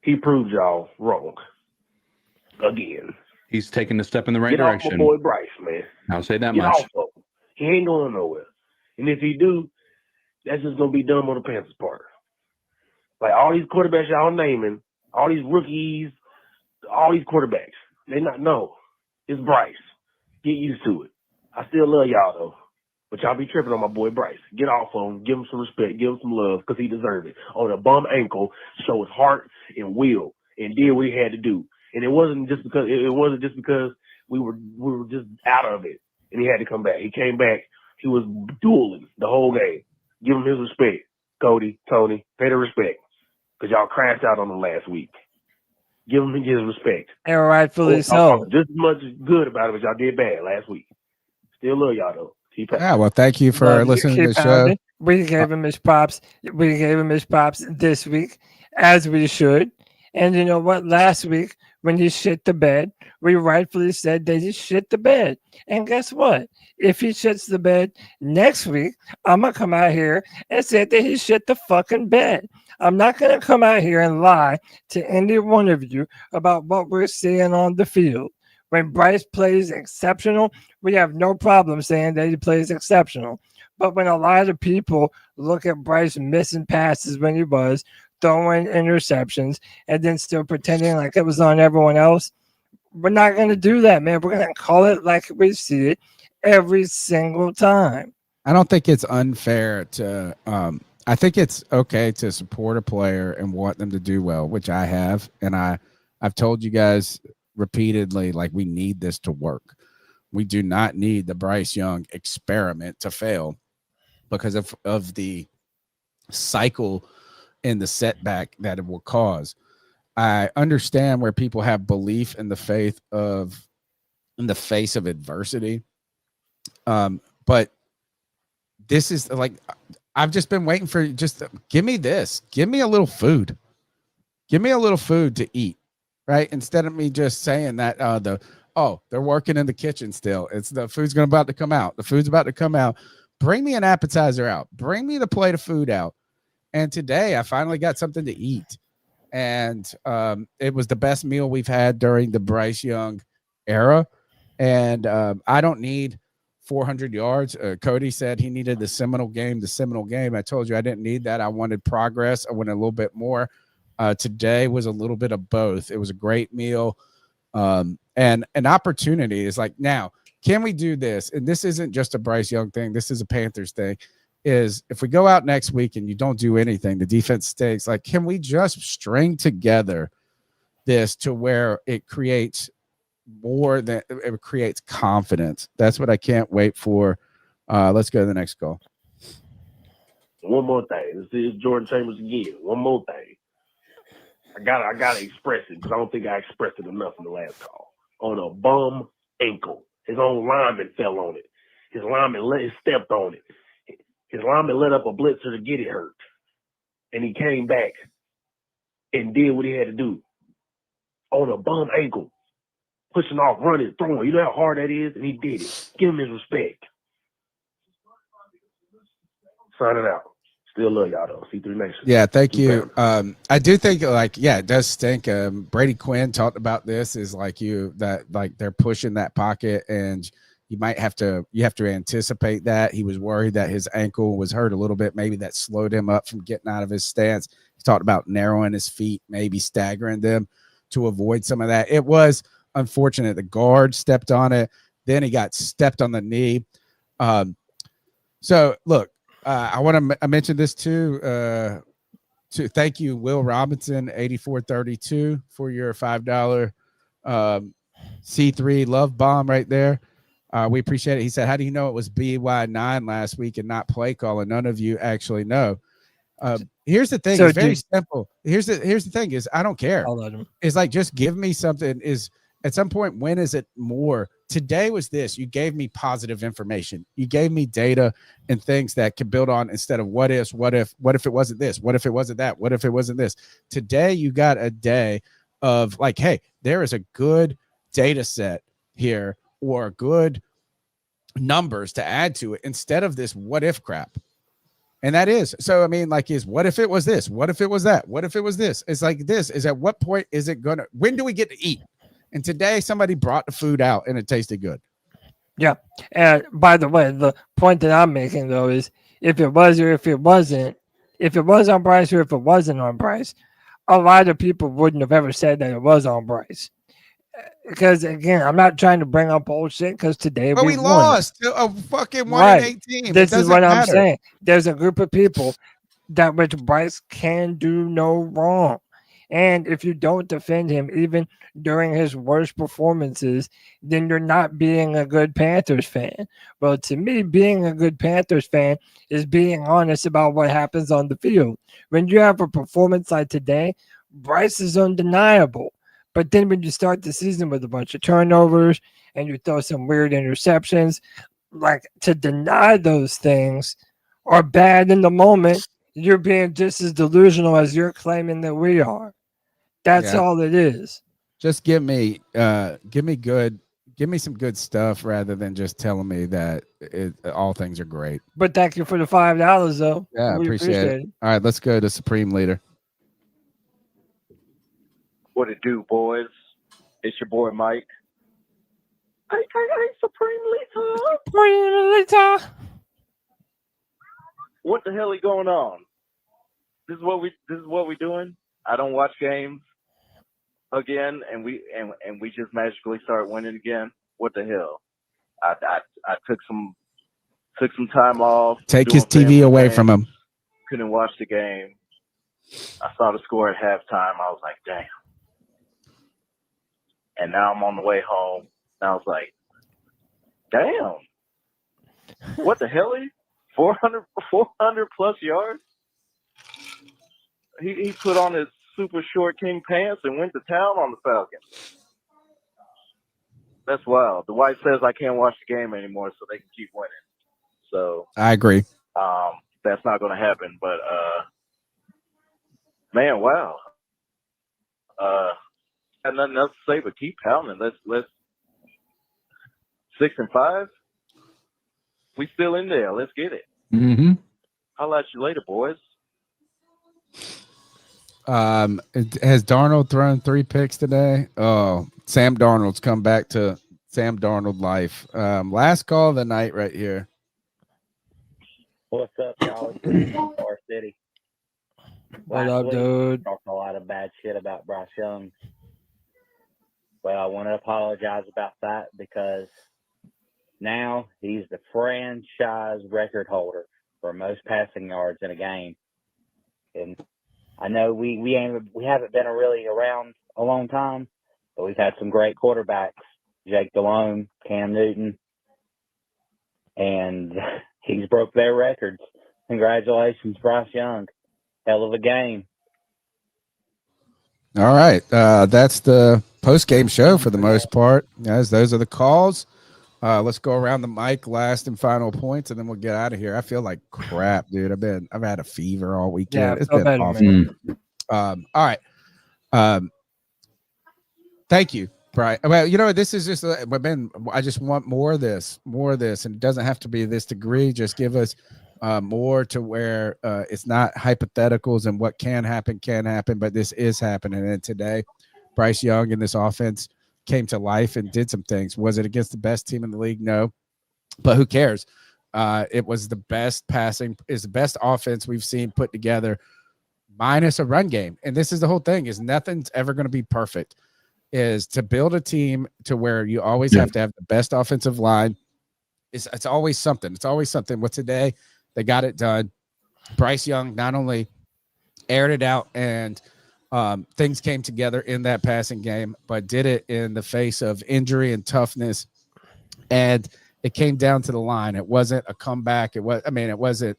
he proved y'all wrong. Again. He's taking a step in the right Get direction. Off my boy Bryce, man. I'll say that Get much. Off of him. He ain't going nowhere. And if he do, that's just going to be dumb on the Panthers' part. Like all these quarterbacks y'all naming, all these rookies, all these quarterbacks, they not know. It's Bryce. Get used to it. I still love y'all, though. But y'all be tripping on my boy Bryce. Get off of him. Give him some respect. Give him some love because he deserves it. On a bum ankle, show his heart and will and did what he had to do. And it wasn't just because we were just out of it and he had to come back. He came back. He was dueling the whole game. Give him his respect. Cody, Tony, pay the respect because y'all crashed out on him last week. Give him his respect. And rightfully so. Just as much good about it as y'all did bad last week. Still love y'all though. Yeah, well, thank you for listening to the show. We gave him his props. We gave him his props this week, as we should. And you know what? Last week, when he shit the bed, we rightfully said that he shit the bed. And guess what? If he shits the bed next week, I'm going to come out here and say that he shit the fucking bed. I'm not going to come out here and lie to any one of you about what we're seeing on the field. When Bryce plays exceptional, we have no problem saying that he plays exceptional. But when a lot of people look at Bryce missing passes when he was throwing interceptions and then still pretending like it was on everyone else, we're not going to do that, man. We're going to call it like we see it every single time. I don't think it's unfair to I think it's okay to support a player and want them to do well, which I have, and I've told you guys repeatedly, like, we need this to work. We do not need the Bryce Young experiment to fail because of the cycle and the setback that it will cause. I understand where people have belief in the face of adversity. But this is like, I've just been waiting for give me this. Give me a little food. Give me a little food to eat, right? Instead of me just saying that they're working in the kitchen still. It's the food's about to come out. The food's about to come out. Bring me an appetizer out. Bring me the plate of food out. And today I finally got something to eat. And it was the best meal we've had during the Bryce Young era. And I don't need 400 yards. Cody said he needed the seminal game. I told you I didn't need that. I wanted progress. I wanted a little bit more. Today was a little bit of both. It was a great meal. And an opportunity is like, now, can we do this? And this isn't just a Bryce Young thing. This is a Panthers thing. Is if we go out next week and you don't do anything, the defense stinks. Like, can we just string together this to where it creates more than it creates confidence? That's what I can't wait for. Let's go to the next call. One more thing. This is Jordan Chambers again. One more thing. I gotta express it because I don't think I expressed it enough in the last call. On a bum ankle. His own lineman fell on it. His lineman stepped on it. His lineman let up a blitzer to get it hurt. And he came back and did what he had to do. On a bum ankle. Pushing off, running, throwing. You know how hard that is? And he did it. Give him his respect. Sign it out. Still love y'all though. C3 Nation. Yeah, thank you. I do think it does stink. Brady Quinn talked about this is they're pushing that pocket and you have to anticipate that. He was worried that his ankle was hurt a little bit. Maybe that slowed him up from getting out of his stance. He talked about narrowing his feet, maybe staggering them to avoid some of that. It was unfortunate. The guard stepped on it. Then he got stepped on the knee. So look, I want to mention this too. To thank you, Will Robinson, 8432 for your $5 C3 love bomb right there. We appreciate it. He said, "How do you know it was BY9 last week and not play calling? None of you actually know." Here's the thing. So it's very simple. Here's the thing is I don't care. I'll let him. It's like, just give me something. Is at some point, when is it more? Today was this. You gave me positive information. You gave me data and things that could build on instead of what if it wasn't this? What if it wasn't that? What if it wasn't this? Today, you got a day of like, hey, there is a good data set here or good numbers to add to it instead of this what if crap. And that is, so, I mean, like, is what if it was this? What if it was that? What if it was this? It's like this is at what point is it going to, when do we get to eat? And today somebody brought the food out and it tasted good. Yeah. And by the way, the point that I'm making though is if it was or if it wasn't, if it was on Bryce or if it wasn't on Bryce, a lot of people wouldn't have ever said that it was on Bryce. Because again, I'm not trying to bring up old shit because today we lost to a fucking 1-8 This is what I'm saying. There's a group of people that which Bryce can do no wrong. And if you don't defend him, even during his worst performances, then you're not being a good Panthers fan. Well, to me, being a good Panthers fan is being honest about what happens on the field. When you have a performance like today, Bryce is undeniable. But then when you start the season with a bunch of turnovers and you throw some weird interceptions, like, to deny those things are bad in the moment, you're being just as delusional as you're claiming that we are. That's all it is. Just give me some good stuff rather than just telling me that all things are great. But thank you for the $5 though. Yeah, we appreciate it. All right, let's go to Supreme Leader. What it do, boys? It's your boy Mike. Supreme Lita. What the hell is going on? This is what we doing. I don't watch games again, and we just magically start winning again. What the hell? I took some time off. Take doing his TV family away things. from him. Couldn't watch the game. I saw the score at halftime. I was like, damn. And now I'm on the way home. And I was like, damn. What the hell? 400 plus yards? He put on his super short king pants and went to town on the Falcons. That's wild. The wife says I can't watch the game anymore so they can keep winning. So I agree. that's not going to happen. But man, wow. Got nothing else to say but keep pounding. Let's 6-5. We still in there. Let's get it. Mm-hmm. I'll let you later, boys. Has Darnold thrown 3 picks today? Oh, Sam Darnold's come back to Sam Darnold life. Last call of the night right here. What's up, y'all? It's Star City. What up, Last week, dude? talked a lot of bad shit about Bryce Young. Well, I want to apologize about that because now he's the franchise record holder for most passing yards in a game. And I know we haven't been really around a long time, but we've had some great quarterbacks. Jake Delhomme, Cam Newton, and he's broke their records. Congratulations, Bryce Young. Hell of a game. All right. That's the post-game show for the most part. Guys, those are the calls. Let's go around the mic, last and final points, and then we'll get out of here. I feel like crap, dude. I've had a fever all weekend. Yeah, It's feel been better, awful. man. All right. Thank you, Brian. Well, you know, this is just, Ben, I just want more of this, and it doesn't have to be this degree. Just give us more to where it's not hypotheticals and what can happen, but this is happening. And today, Bryce Young in this offense came to life and did some things. Was it against the best team in the league? No, but who cares? It was the best offense we've seen put together, minus a run game. And this is the whole thing: is nothing's ever going to be perfect. Is to build a team to where you always have to have the best offensive line. It's always something. It's always something. What today they got it done. Bryce Young not only aired it out and things came together in that passing game, but did it in the face of injury and toughness. And it came down to the line. It wasn't a comeback. It wasn't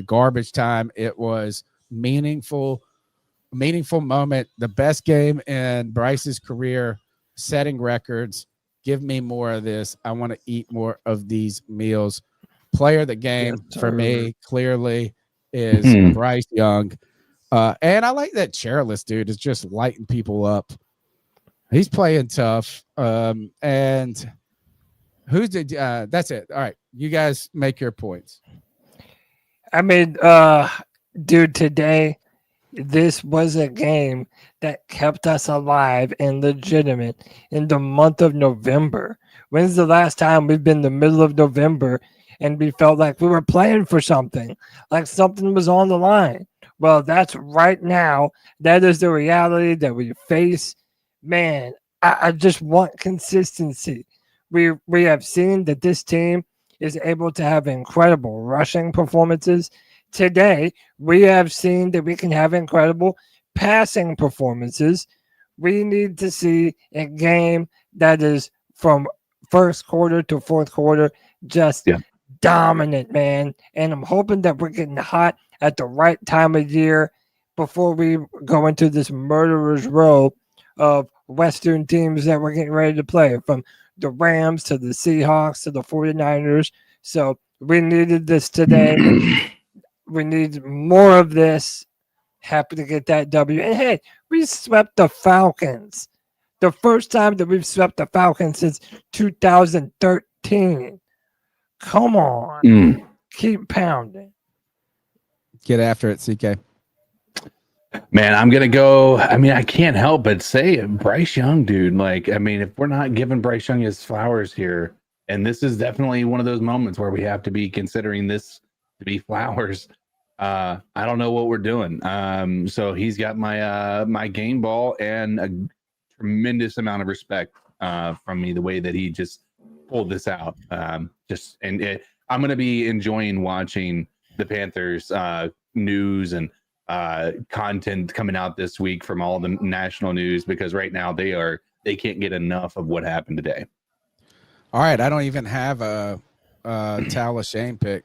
garbage time. It was meaningful moment. The best game in Bryce's career, setting records. Give me more of this. I want to eat more of these meals. Player of the game for me clearly is Bryce Young. And I like that chairless dude is just lighting people up. He's playing tough. And who's the that's it. All right. You guys make your points. I mean, dude, today, this was a game that kept us alive and legitimate in the month of November. When's the last time we've been in the middle of November and we felt like we were playing for something, like something was on the line? Well, that's right now. That is the reality that we face. Man, I just want consistency. We have seen that this team is able to have incredible rushing performances. Today, we have seen that we can have incredible passing performances. We need to see a game that is from first quarter to fourth quarter just dominant, man. And I'm hoping that we're getting hot at the right time of year before we go into this murderer's row of Western teams that we're getting ready to play, from the Rams to the Seahawks to the 49ers. So we needed this today. We need more of this. Happy to get that W. And hey, we swept the Falcons. The first time that we've swept the Falcons since 2013. Come on. Keep pounding. Get after it, CK. Man, I'm gonna go. I mean, I can't help but say it. Bryce Young, dude. Like, I mean, if we're not giving Bryce Young his flowers here, and this is definitely one of those moments where we have to be considering this to be flowers. I don't know what we're doing. So he's got my my game ball and a tremendous amount of respect from me the way that he just pulled this out. I'm gonna be enjoying watching the Panthers news and content coming out this week from all the national news, because right now they can't get enough of what happened today. All right, I don't even have a towel of shame pick.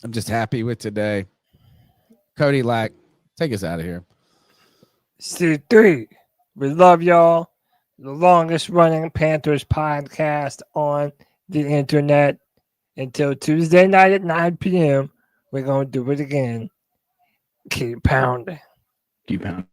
I'm just happy with today. Cody Lack, take us out of here. C3, we love y'all. The longest running Panthers podcast on the internet. Until Tuesday night at 9 p.m., we're going to do it again. Keep pounding. Keep pounding.